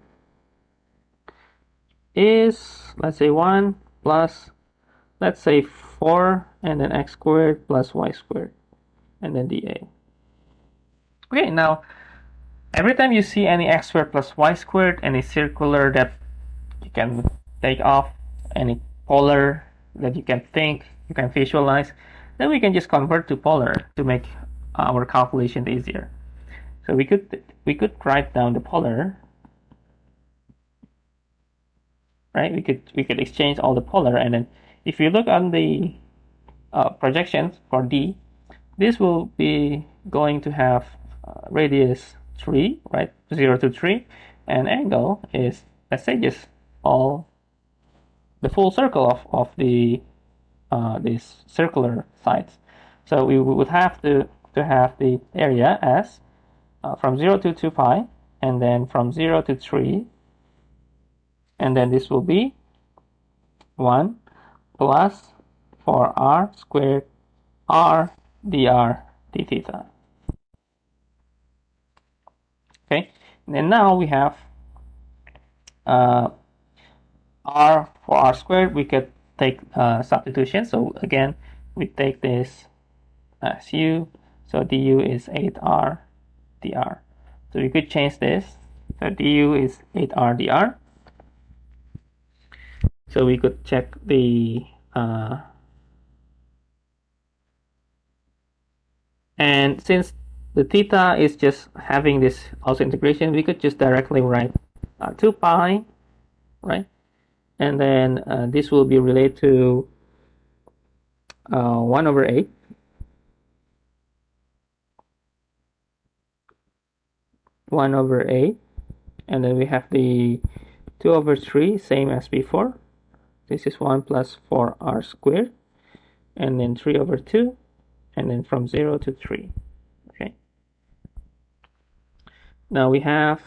is, let's say, 1 plus, let's say, 4, and then x squared plus y squared, and then dA. Okay, now every time you see any x squared plus y squared, any circular that you can take off, any polar that you can think, you can visualize, then we can just convert to polar to make our calculation easier. So we could write down the polar, right? We could exchange all the polar, and then if you look on the projections for d, this will be going to have radius 3, right? 0 to 3, and angle is, let's say, just all the full circle of the these circular sides. So we would have to have the area as from 0 to 2 pi, and then from 0 to 3, and then this will be 1 plus 4r squared r dr d theta. Okay, and now we have r for r squared. We could take substitution. So again, we take this as u. So du is 8r dr. So we could change this So du is 8r dr. So we could check the and since the theta is just having this also integration, we could just directly write 2 pi, right? And then this will be related to 1 over 8. And then we have the 2 over 3, same as before. This is 1 plus 4r squared, and then 3 over 2, and then from 0 to 3. Okay. Now we have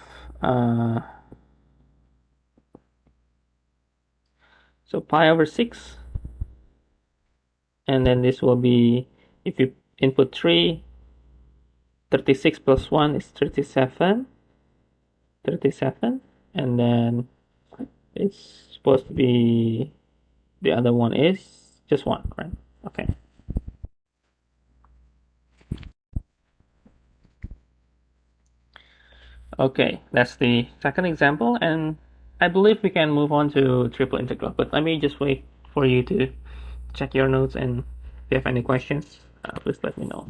so pi over 6, and then this will be, if you input 3, 36 plus 1 is 37, and then it's supposed to be, the other one is just 1, right? Okay. Okay, that's the second example, and I believe we can move on to triple integral, but let me just wait for you to check your notes, and if you have any questions, please let me know.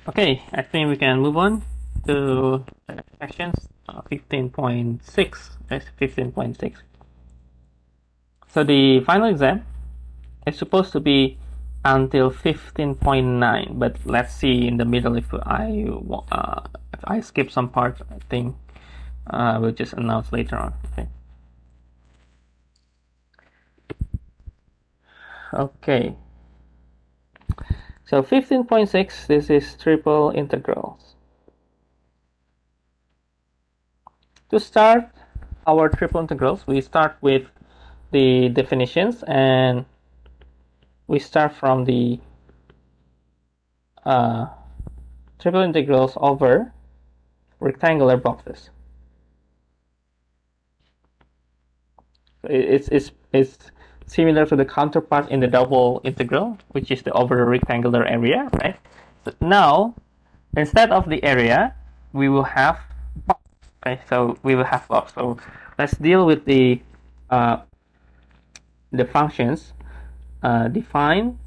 Okay, I think we can move on to questions 15.6. That's 15.6. So the final exam is supposed to be until 15.9, but let's see in the middle if I skip some parts. I think we'll just announce later on. Okay. Okay. So 15.6, this is triple integrals. To start our triple integrals, we start with the definitions, and we start from the triple integrals over rectangular boxes. It's similar to the counterpart in the double integral, which is the over a rectangular area, right? So now, instead of the area, we will have box. Okay, so we will have box. So let's deal with the functions. Define.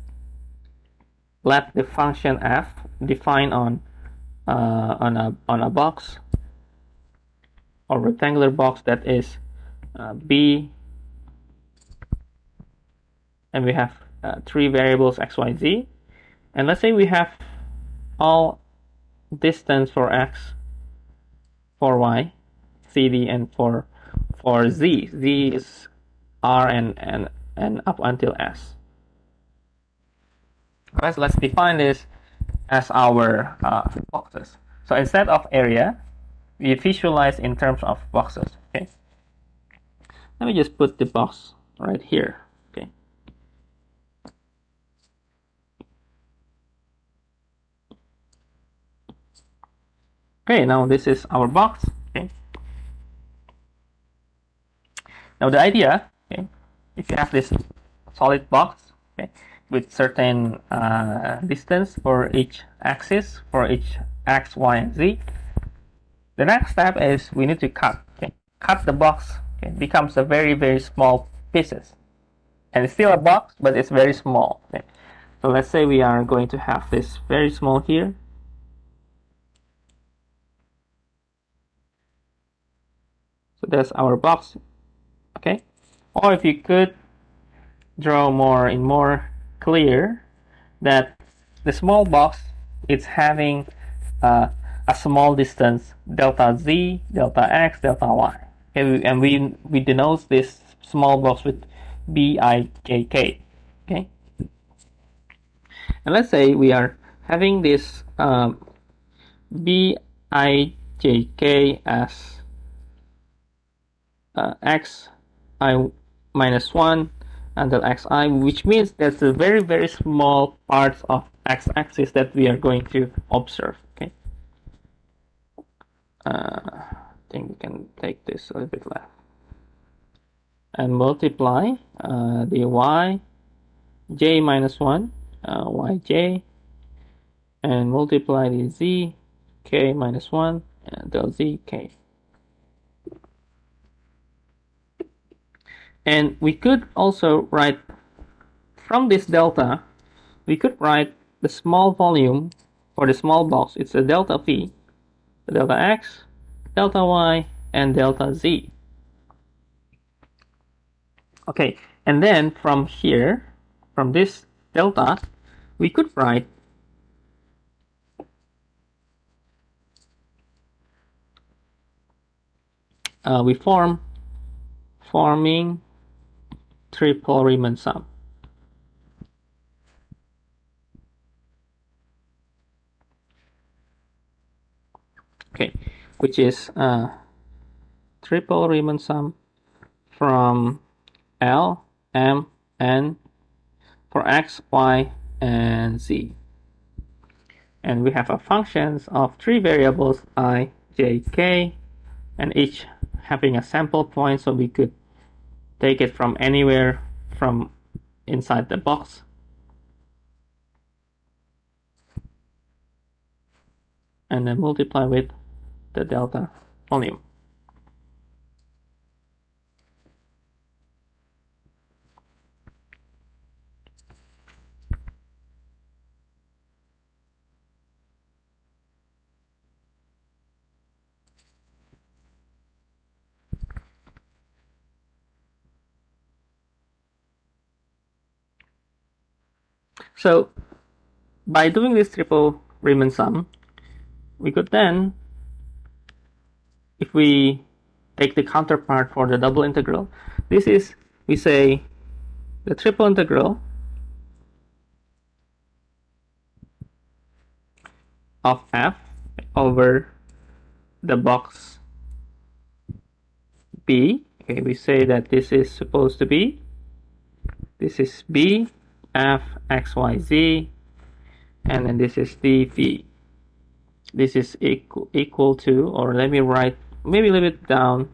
Let the function f define on a box or rectangular box that is b, and we have 3 variables x, y, z, and let's say we have all distance for x, for y, cd, and for z. Z is r and up until s. Alright, so let's define this as our boxes. So instead of area, we visualize in terms of boxes. Okay. Let me just put the box right here. Okay. Okay, now this is our box. Okay. Now the idea, okay, if you have this solid box, okay, with certain distance for each axis, for each x, y, and z, the next step is we need to cut. Okay. Cut the box. Okay. It becomes a very, very small pieces, and it's still a box, but it's very small. Okay. So let's say we are going to have this very small here. So that's our box. Okay. Or if you could draw more clear that the small box is having a small distance, delta z, delta x, delta y. Okay, and we denote this small box with bijk. Okay, and let's say we are having this bijk as xi minus 1 until xi, which means that's the very, very small parts of x-axis that we are going to observe. Okay. I think we can take this a little bit left and multiply the yj minus 1 yj, and multiply the zk minus 1 del zk. And we could also write from this delta, we could write the small volume for the small box. It's a delta v, delta x, delta y, and delta z. Okay, and then from here, from this delta, we could write forming triple Riemann sum. Okay, which is triple Riemann sum from L, M, N for x, y, and z. And we have a functions of three variables I, j, k, and each having a sample point, so we could take it from anywhere from inside the box. And then multiply with the delta volume. So by doing this triple Riemann sum, we could then, if we take the counterpart for the double integral, this is, we say, the triple integral of f over the box B. Okay, we say that this is supposed to be, this is B, f, x, y, z, and then this is dv. This is equal to, or let me write, maybe a little bit down,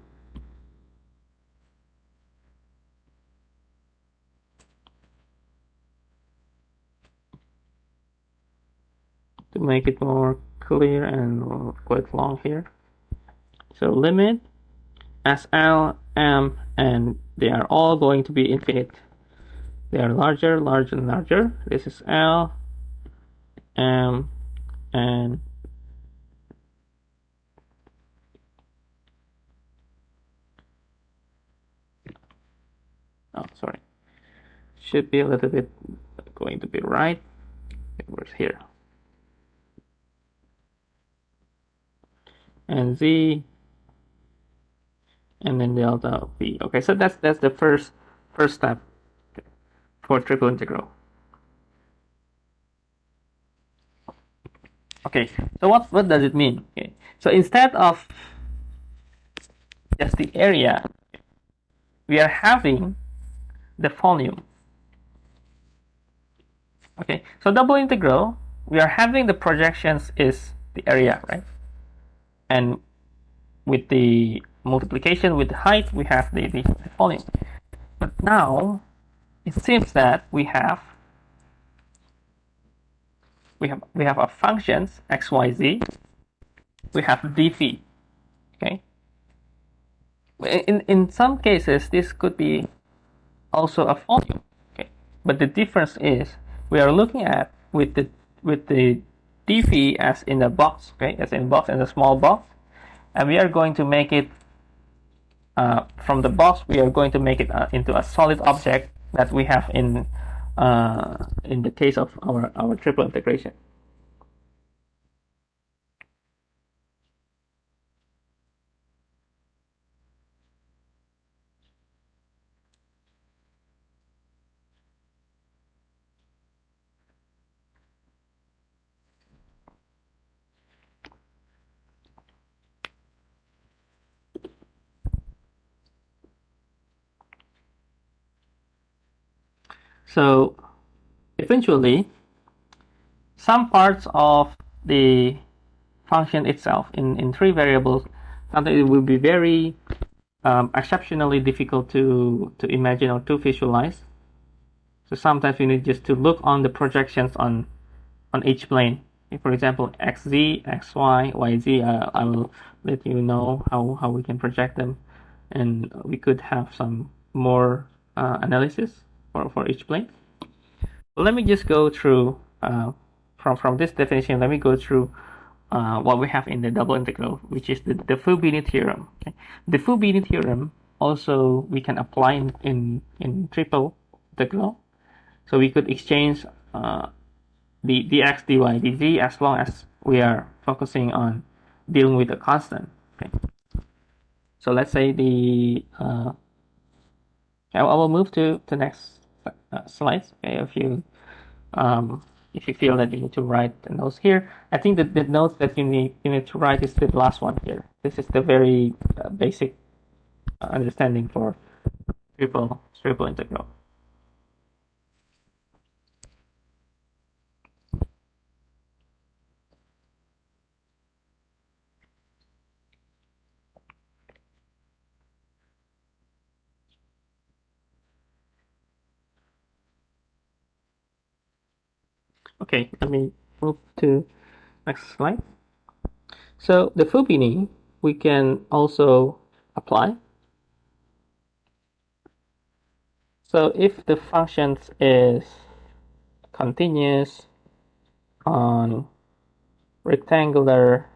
to make it more clear and quite long here. So limit as L, M, and they are all going to be infinite. They are larger, larger, and larger. This is L, M, and oh, sorry, should be a little bit going to be right. It was here. And Z, and then delta V. Okay, so that's the first step for triple integral. Okay, so what does it mean? Okay, so instead of just the area, we are having the volume. Okay, so double integral, we are having the projections is the area, right? And with the multiplication with the height, we have the volume. But now it seems that we have a functions x, y, z. We have dv. Okay. In some cases, this could be also a volume. Okay. But the difference is we are looking at with the dv as in the box. Okay, as in box, in the small box, and we are going to make it from the box. We are going to make it into a solid object that we have in the case of our triple integration. So eventually, some parts of the function itself in three variables, sometimes it will be very exceptionally difficult to imagine or to visualize. So sometimes you need just to look on the projections on each plane. For example, xz, xy, yz. I will let you know how we can project them, and we could have some more analysis for each plane. Let me just go through from this definition. Let me go through what we have in the double integral, which is the Fubini theorem. Okay? The Fubini theorem also we can apply in triple integral. So we could exchange the dx, dy, dz as long as we are focusing on dealing with a constant. Okay. So let's say I will move to the next slides. Okay, if you feel that you need to write the notes here, I think that the notes that you need to write is the last one here. This is the very basic understanding for triple integral. Okay, let me move to next slide. So the Fubini we can also apply. So if the function is continuous on rectangular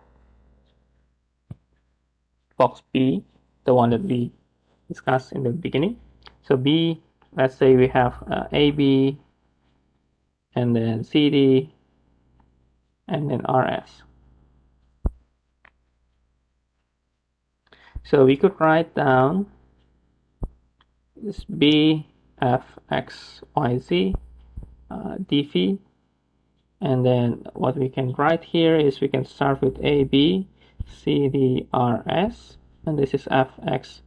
box B, the one that we discussed in the beginning. So B, let's say we have AB, and then CD, and then RS. So we could write down this B, F, X, Y, Z, dphi, and then what we can write here is we can start with AB, CD, RS, and this is F, X,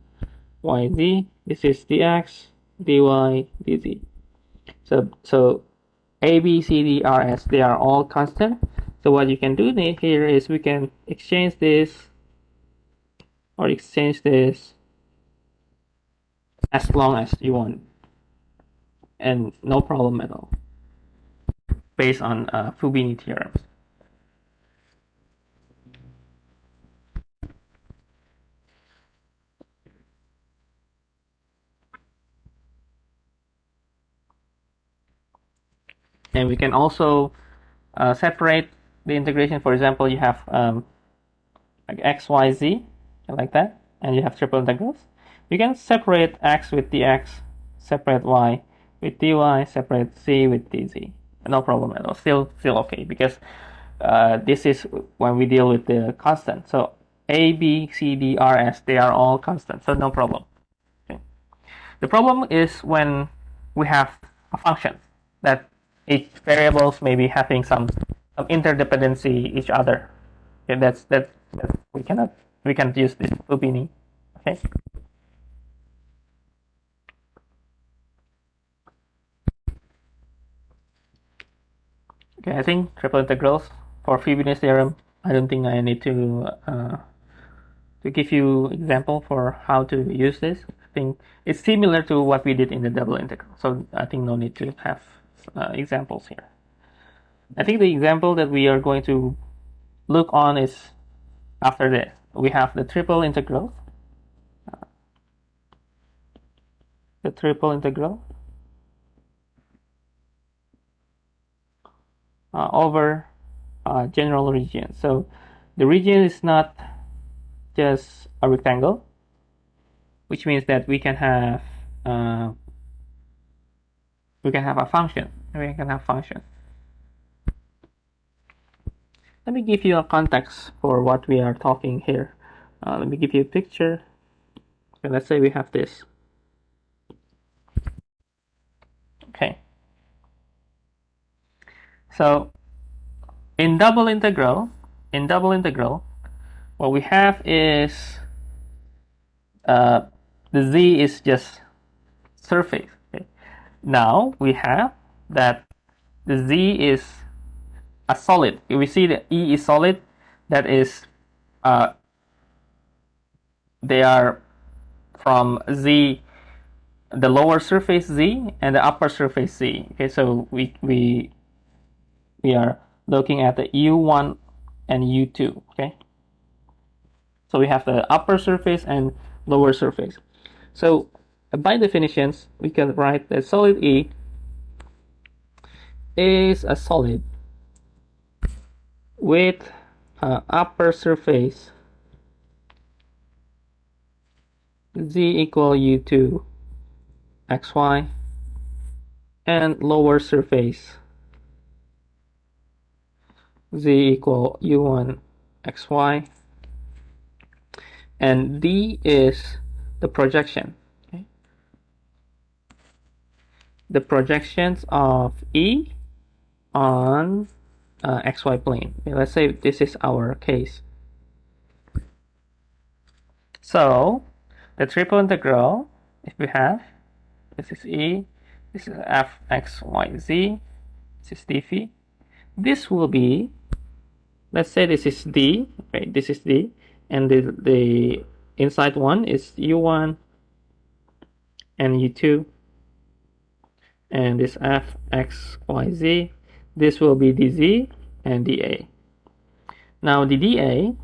Y, Z. This is dx, dy, dz. So A, B, C, D, R, S, they are all constant. So what you can do here is we can exchange this or exchange this as long as you want, and no problem at all, based on Fubini theorems. And we can also separate the integration. For example, you have like x, y, z, like that, and you have triple integrals. You can separate x with dx, separate y with dy, separate z with dz. No problem at all. Still okay, because this is when we deal with the constant. So a, b, c, d, r, s, they are all constant, so no problem. Okay. The problem is when we have a function that each variables may be having some interdependency each other. Okay, that's we can't use this Fubini. Okay. Okay, I think triple integrals for Fubini theorem. I don't think I need to give you example for how to use this. I think it's similar to what we did in the double integral. So I think no need to have examples here. I think the example that we are going to look on is after this. We have the triple integral. Over general region. So the region is not just a rectangle, which means that we can have a function. Let me give you a context for what we are talking here. Let me give you a picture. Okay, let's say we have this. Okay. So in double integral, what we have is the z is just surface. Okay? now we have that the z is a solid. We see that E is solid. That is, they are from z, the lower surface z and the upper surface z. Okay, so we are looking at the U1 and U2. Okay, so we have the upper surface and lower surface. So by definitions, we can write that solid E is a solid with upper surface z equal U2 xy and lower surface z equal U1 xy, and D is the projection. Okay? The projections of E on xy plane. Okay, let's say this is our case. So the triple integral, if we have, this is E, this is f x y z, this is d phi. This will be, let's say this is D, okay, this is D, and the inside one is U1 and U2, and this f x y z, this will be dz and dA. Now the dA,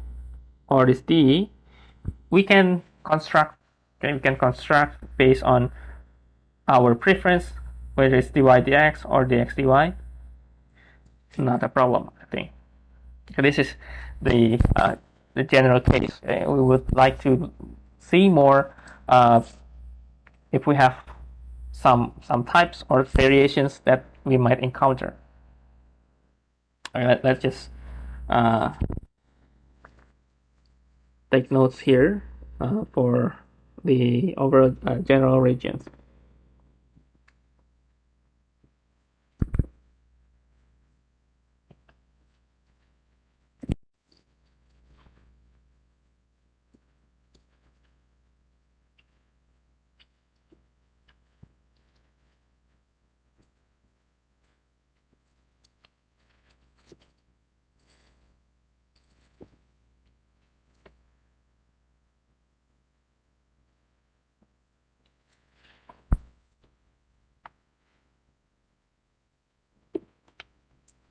or this d, we can construct, okay, we can construct based on our preference, whether it's dy dx or dx dy. Not a problem, I think. So this is the general case. We would like to see more if we have some types or variations that we might encounter. All right, let's just take notes here for the overall general regions.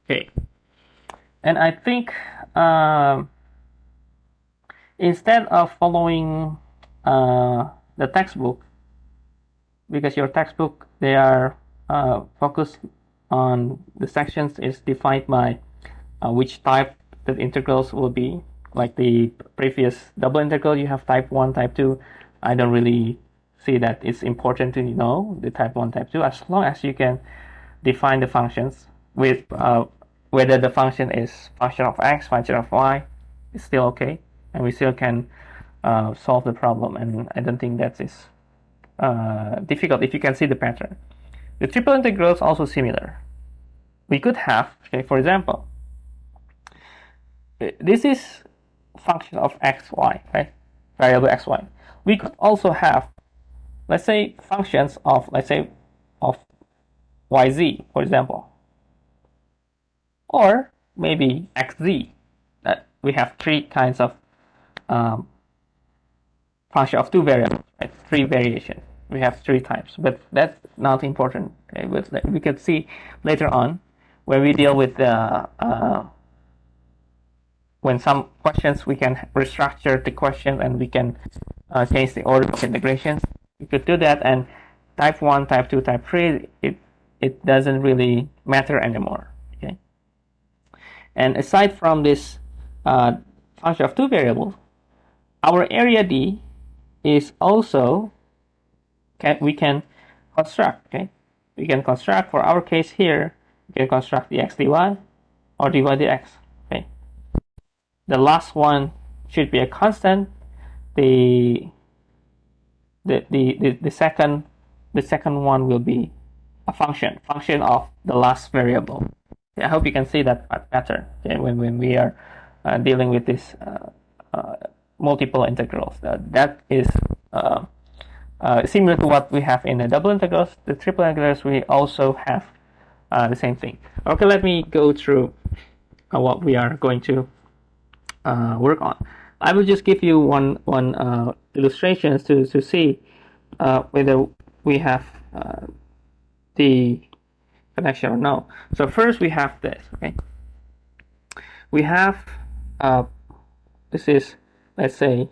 Okay, and I think instead of following the textbook, because your textbook, they are focused on the sections is defined by which type the integrals will be. Like the previous double integral, you have type 1, type 2. I don't really see that it's important to know the type 1, type 2, as long as you can define the functions with whether the function is function of x, function of y, is still okay, and we still can solve the problem. And I don't think that is difficult if you can see the pattern. The triple integral is also similar. We could have, okay, for example, this is function of x, y, right? Variable x, y. We could also have, let's say, functions of, let's say, of y, z, for example. Or maybe xz. We have three kinds of function of two variables, right? Three variations. We have three types, but that's not important. Okay? But we can see later on when we deal with the when some questions we can restructure the question and we can change the order of integrations. We could do that, and type 1, type 2, type 3, it doesn't really matter anymore. Okay. And aside from this function of two variables, our area D is also we can construct. Okay, we can construct, for our case here, we can construct dx dy or dy dx. Okay, the last one should be a constant. The second one will be a function of the last variable. Okay, I hope you can see that pattern. Okay, when we are dealing with this multiple integrals, that is similar to what we have in the double integrals, the triple integrals, we also have the same thing. Okay, let me go through what we are going to work on. I will just give you one illustrations to see whether we have the connection or no. So first we have this. Okay, we have this is, let's say,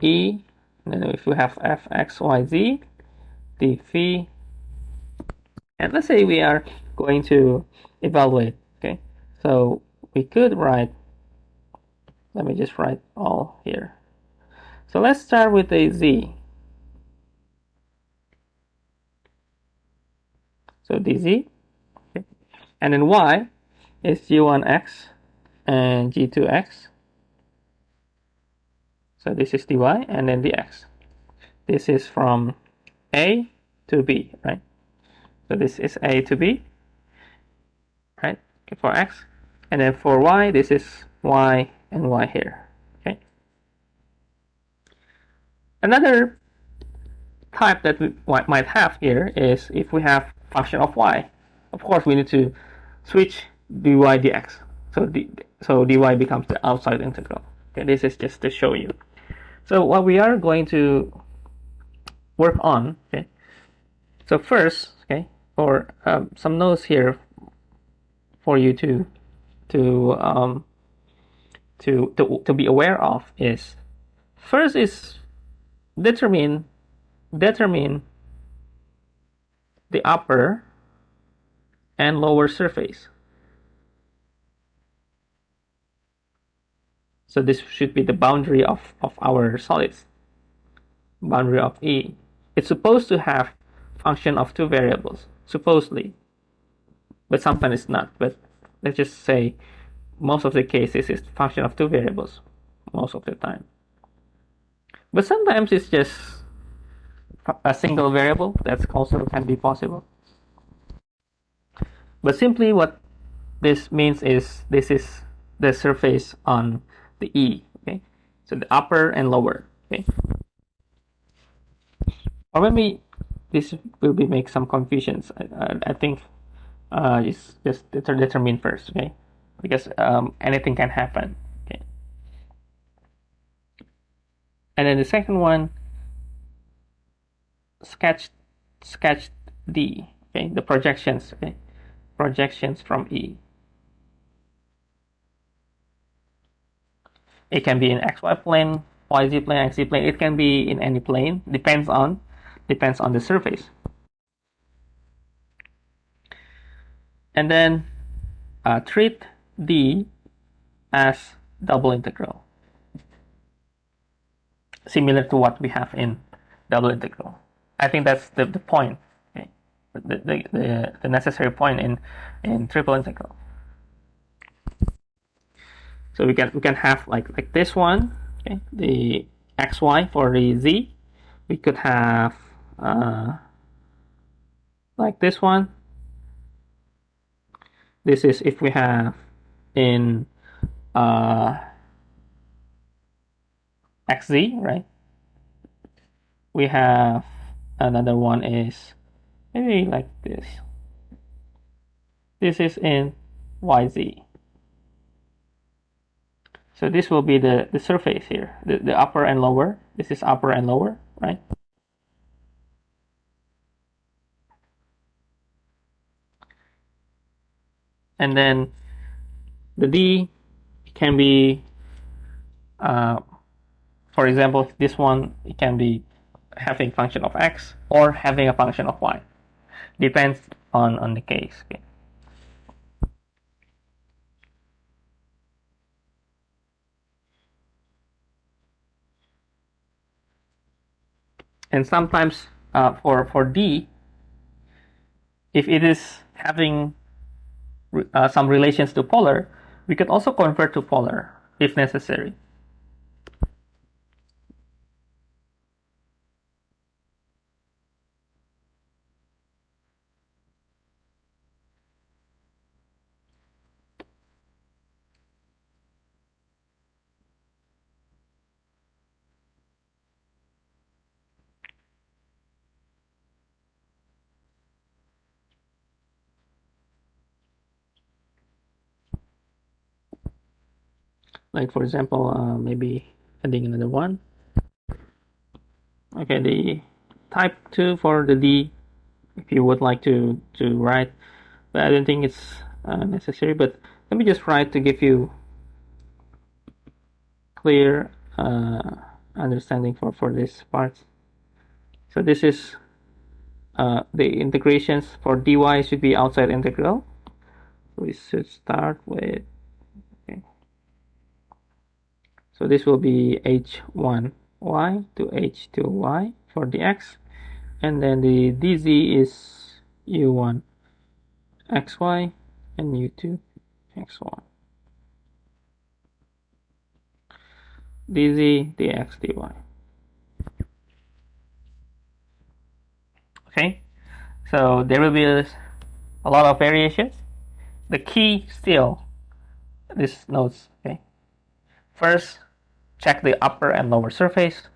E, and then if we have f x y z, the phi, and let's say we are going to evaluate. Okay, so we could write, let me just write all here. So let's start with a z. So dz, okay, and then y is g1x and g2x. So this is dy, and then dx. This is from a to b, right? So this is a to b, right? Okay, for x, and then for y, this is y and y here. Okay. Another type that we might have here is if we have function of y. Of course, we need to switch dy dx. So dy becomes the outside integral. Okay, this is just to show you. So what we are going to work on. Okay. So first, okay, for some notes here for you to to be aware of is, first is determine the upper and lower surface. So this should be the boundary of our solids, boundary of E. It's supposed to have function of two variables, supposedly, but sometimes it's not. But let's just say most of the cases it's function of two variables, most of the time. But sometimes it's just a single variable. That's also can be possible. But simply what this means is this is the surface on the E. Okay, so the upper and lower. Okay, or maybe this will be make some confusions. I think just determine first. Okay, because anything can happen. Okay, and then the second one, sketch D. Okay, the projections. Okay, projections from E. It can be in xy plane, yz plane, xz plane. It can be in any plane. Depends on the surface. And then treat D as double integral, similar to what we have in double integral. I think that's the point, okay? The necessary point in triple integral. So we can have like this one, okay? The xy for the z. We could have like this one. This is if we have in xz, right? We have another one is maybe like this. This is in yz. So this will be the surface here, the upper and lower. This is upper and lower, right? And then the D can be, for example, this one, it can be having function of x or having a function of y. Depends on the case. Okay. And sometimes for D, if it is having some relations to polar, we could also convert to polar if necessary. Like for example, maybe adding another one. Okay, the type 2 for the D, if you would like to write, but I don't think it's necessary. But let me just write to give you clear understanding for this part. So this is the integrations for dy should be outside integral. We should start with, okay. So this will be h1y to h2y for the x, and then the dz is u1 xy and u2 xy. dz dx dy. Okay, so there will be a lot of variations. The key still, this notes, okay. First, check the upper and lower surface.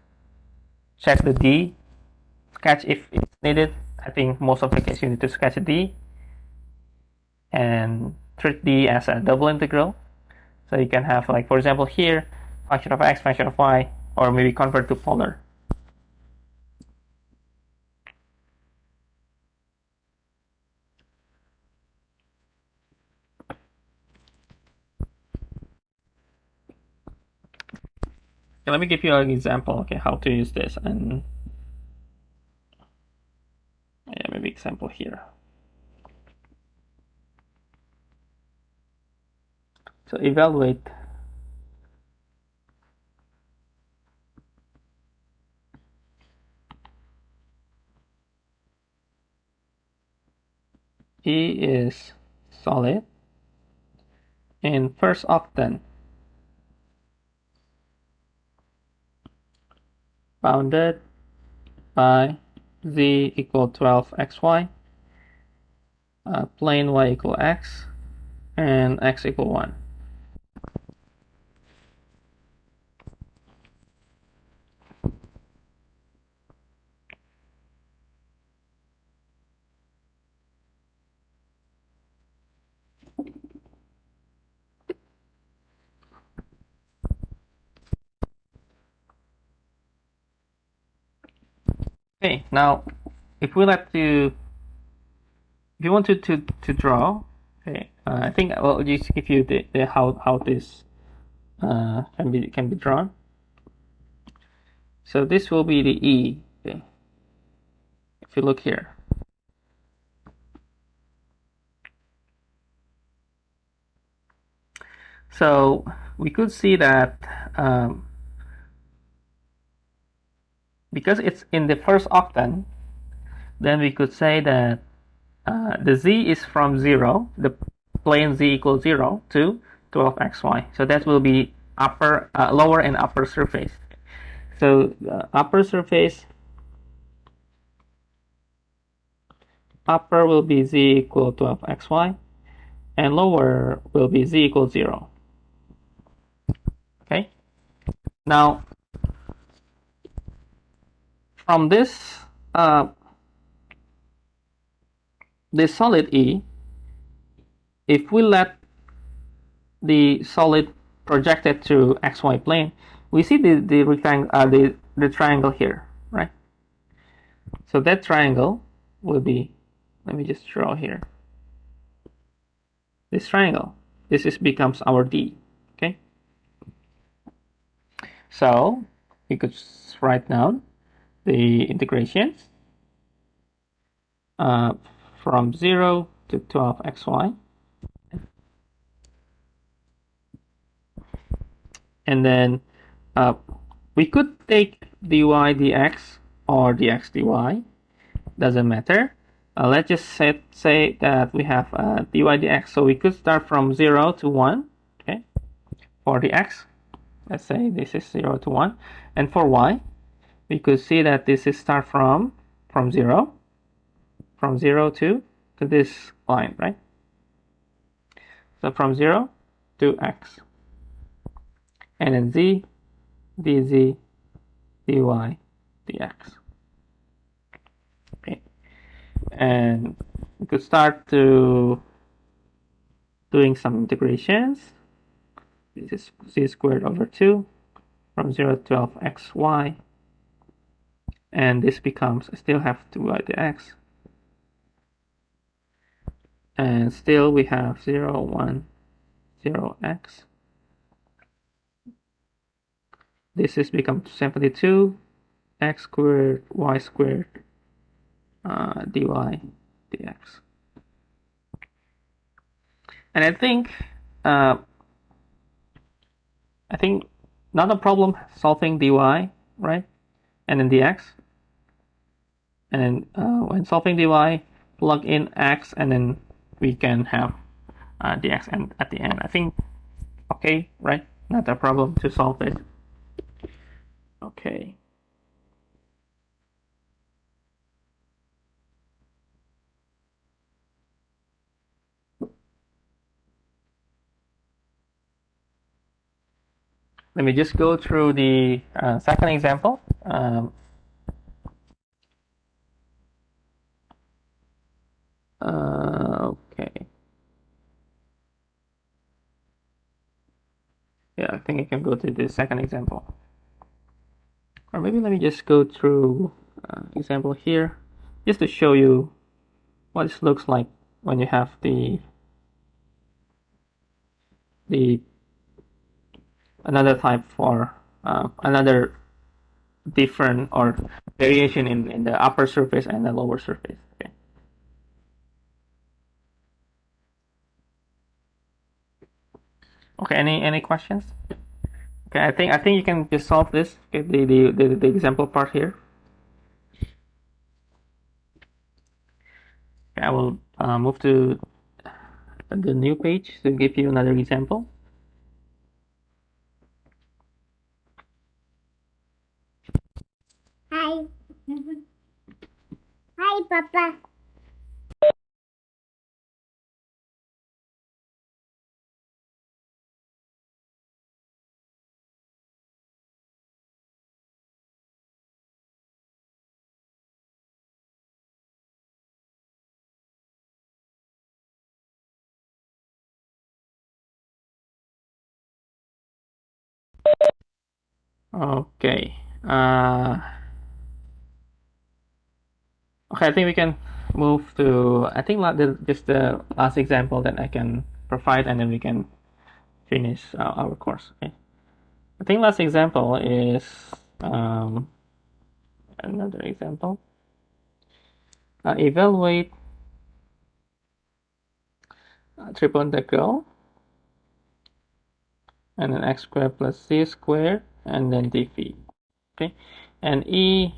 Check the D. Sketch if it's needed. I think most of the case you need to sketch a D. And treat D as a double integral. So you can have, like, for example, here, function of x, function of y, or maybe convert to polar. Okay, let me give you an example, okay, how to use this. And yeah, maybe example here. So evaluate E is solid in first octant, bounded by z equal 12xy, plane y equal x, and x equal 1. Okay, now if we like to, if you want to draw, okay, I think I'll just give you the how this can be drawn. So this will be the E. Okay, if you look here. So we could see that because it's in the first octant, then we could say that the z is from 0, the plane z equals 0 to 12xy. So that will be upper, lower and upper surface. So upper surface, upper will be z equal 12xy, and lower will be z equals 0. Okay. Now, from this this solid E, if we let the solid projected to xy plane, we see the rectangle, the triangle here, right? So that triangle will be, let me just draw here. This triangle, becomes our D. Okay. So we could write down the integrations from 0 to 12xy. And then we could take dy dx or dx dy, doesn't matter. Let's just say that we have dy dx, so we could start from 0 to 1, okay, for the x. Let's say this is 0 to 1. And for y, we could see that this is start from 0, to this line, right? So from 0 to x. And then z, dz, dy, dx. Okay. And we could start to doing some integrations. This is c squared over 2 from 0 to 12 xy. And this becomes, I still have to divide the x. And still we have 0, 1, 0, x. This is become 72 x squared y squared dy dx. And I think not a problem solving dy, right? And then dx. And then when solving dy, plug in x, and then we can have dx and at the end. I think okay, right? Not a problem to solve it. Okay. Let me just go through the second example. Okay. Yeah, I think I can go to the second example. Or maybe let me just go through example here, just to show you what this looks like when you have the another type for another different or variation in the upper surface and the lower surface. Okay. Okay. Any questions? Okay. I think you can just solve this. Okay. The example part here. Okay, I will move to the new page to give you another example. Hi. Hi, Papa. Okay. Okay, I think we can move to, I think just the last example that I can provide, and then we can finish our course. Okay. I think last example is another example. Evaluate triple integral and then x squared plus c squared and then dv. Okay, and E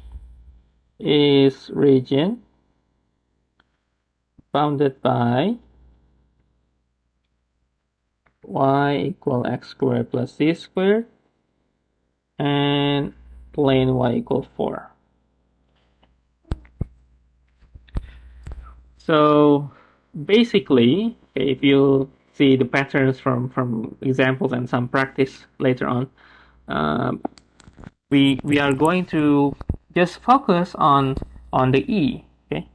is region bounded by y equal x squared plus c squared and plane y equal 4. So basically, okay, if you see the patterns from examples and some practice later on, we are going to just focus on the E, okay,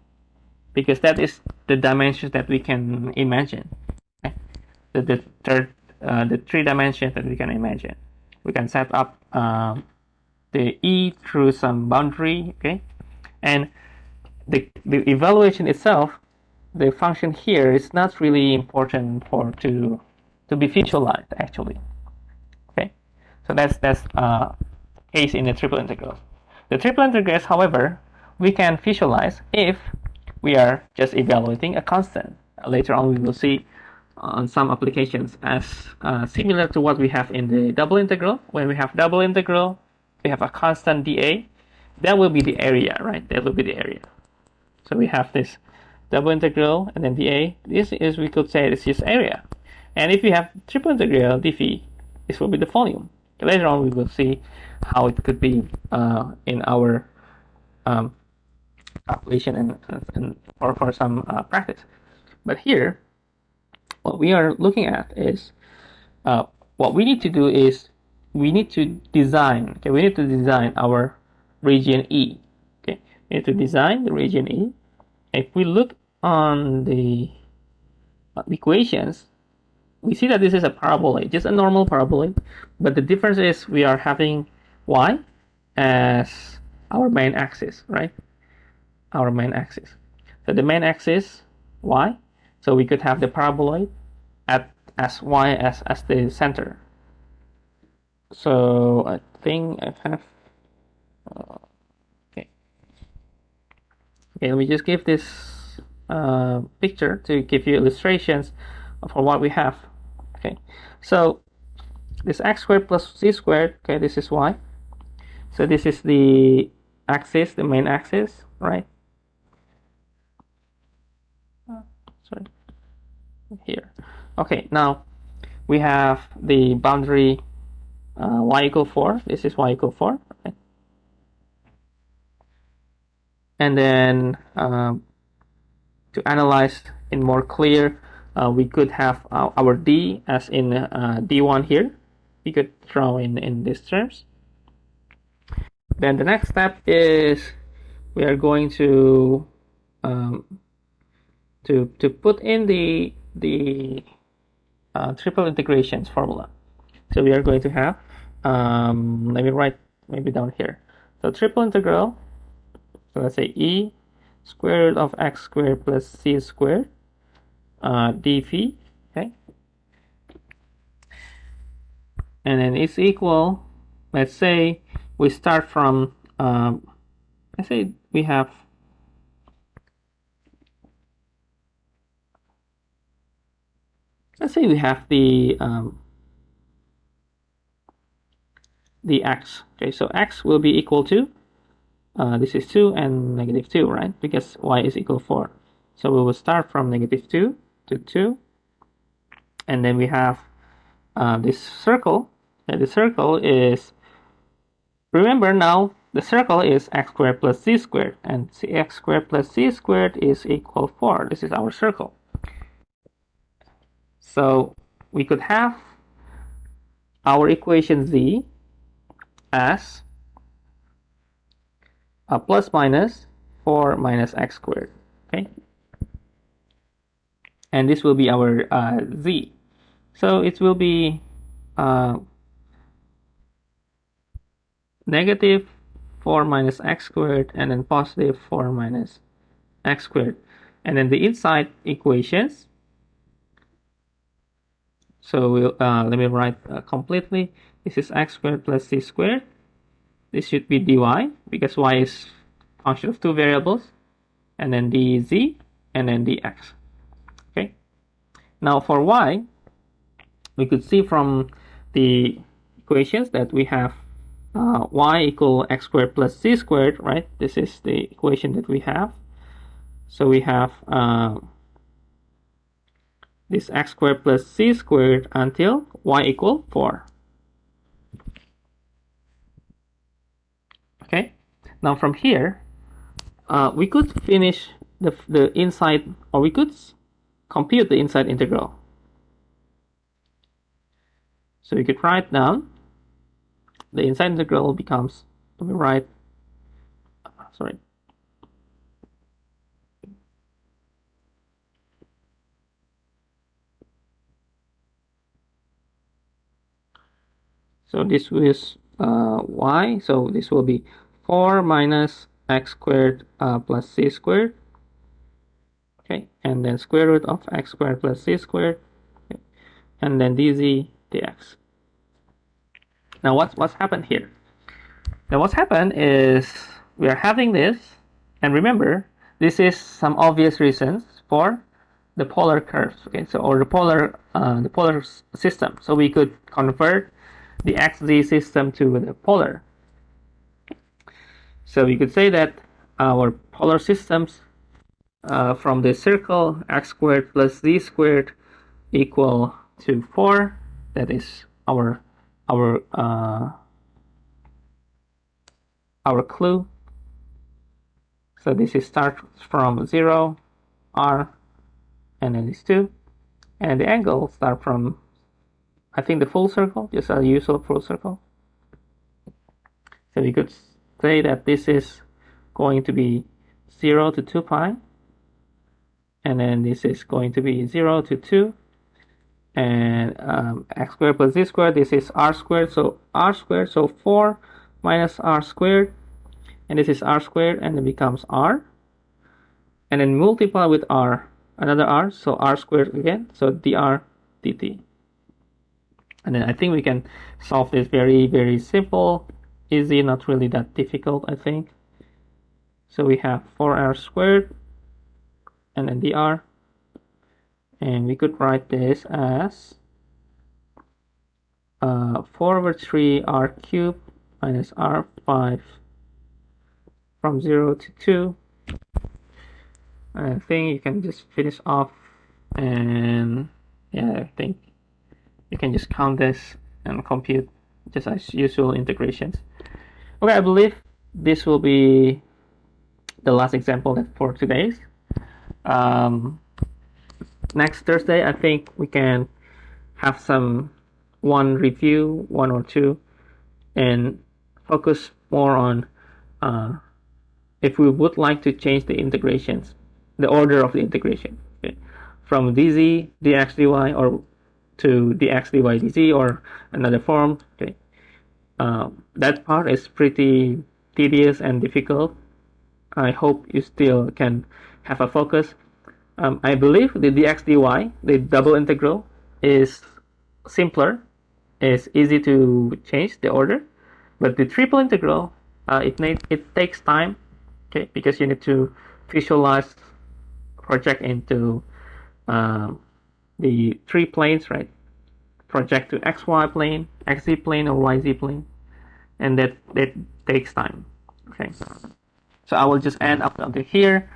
because that is the dimensions that we can imagine. Okay? The three dimensions that we can imagine. We can set up the E through some boundary, okay, and the evaluation itself, the function here is not really important to be visualized actually. Okay, so that's case in the triple integral. The triple integrals, however, we can visualize if we are just evaluating a constant. Later on, we will see on some applications as similar to what we have in the double integral. When we have double integral, we have a constant dA. That will be the area, right? That will be the area. So we have this double integral and then dA. This is, we could say, this is area. And if we have triple integral dV, this will be the volume. Later on, we will see how it could be in our calculation and for some practice. But here, what we are looking at is what we need to do is we need to design. Okay, we need to design our region E. Okay, we need to design the region E. If we look on the equations, we see that this is a paraboloid, just a normal paraboloid, but the difference is we are having y as our main axis, right? Our main axis. So the main axis, y, so we could have the paraboloid as y as the center. So I think I have, okay, let me just give this picture to give you illustrations for what we have. Okay, so this x squared plus z squared, okay, this is y. So this is the axis, the main axis, right? Sorry, here. Okay, now we have the boundary y equal 4. This is y equal 4. Okay. And then to analyze in more clear, we could have our d as in d1 here. We could draw in these terms. Then the next step is we are going to put in the triple integrations formula. So we are going to have, let me write maybe down here. So triple integral, so let's say e square root of x squared plus c squared dv, okay? And then it's equal, let's say we start from, let's say we have, the x, okay? So x will be equal to, this is 2 and negative 2, right? Because y is equal 4. So we will start from negative 2 to 2. And then we have this circle. And the circle is, remember now, the circle is x squared plus z squared. And x squared plus z squared is equal 4. This is our circle. So we could have our equation z as plus minus 4 minus x squared, okay? And this will be our z. So it will be negative 4 minus x squared and then positive 4 minus x squared. And then the inside equations, so we'll, let me write completely. This is x squared plus c squared. This should be dy because y is function of two variables, and then dz and then dx. Okay. Now for y, we could see from the equations that we have y equal x squared plus c squared, right? This is the equation that we have. So we have this x squared plus c squared until y equal 4. Okay. Now from here, we could finish the inside, or we could compute the inside integral. So we could write down the inside integral becomes, let me write, sorry. So this is y, so this will be 4 minus x squared plus c squared. Okay, and then square root of x squared plus c squared, okay. And then dz dx. Now what's happened here? Now what's happened is we are having this, and remember, this is some obvious reasons for the polar curves, okay? So, or the polar system. So we could convert the xz system to the polar. So we could say that our polar systems from the circle x squared plus z squared equal to 4. That is our clue. So this is start from 0, r, and then it's 2, and the angle start from, I think, the full circle, just a usual full circle. So we could say that this is going to be 0 to 2 pi, and then this is going to be 0 to 2, and x squared plus z squared, this is r squared, so r squared, so 4 minus r squared, and this is r squared, and it becomes r, and then multiply with r, another r, so r squared again, so dr dt. And then I think we can solve this very, very simple, easy, not really that difficult, I think. So we have 4r squared, and then dr, and we could write this as 4 over 3 r cubed minus r5 from 0 to 2. I think you can just finish off, and yeah, I think you can just count this and compute just as usual integrations. Okay, I believe this will be the last example for today's. Next Thursday, I think we can have one review, one or two, and focus more on if we would like to change the integrations, the order of the integration, okay, from dz dx dy or to dx dy dz or another form. Okay, that part is pretty tedious and difficult. I hope you still can have a focus. I believe the dx dy, the double integral, is simpler. It's easy to change the order, but the triple integral, it takes time, okay, because you need to visualize, project into the 3 planes, right? Project to xy plane, xz plane, or yz plane, and that takes time. Okay, so I will just end up until here.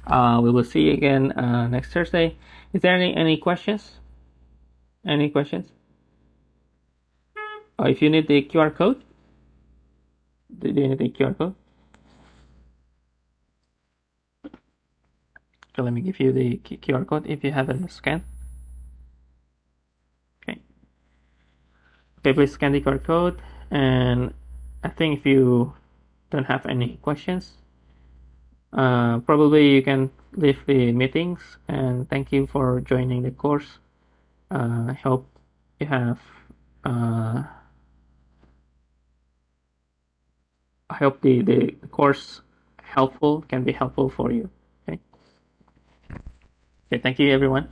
We will see you again next Thursday. Is there any questions? Any questions? If you need the QR code, do you need the QR code? Okay, let me give you the QR code if you haven't scanned. Okay. Okay, please scan the QR code, and I think if you don't have any questions, probably you can leave the meetings, and thank you for joining the course. I hope you have I hope the course can be helpful for you. Okay. Okay, thank you everyone.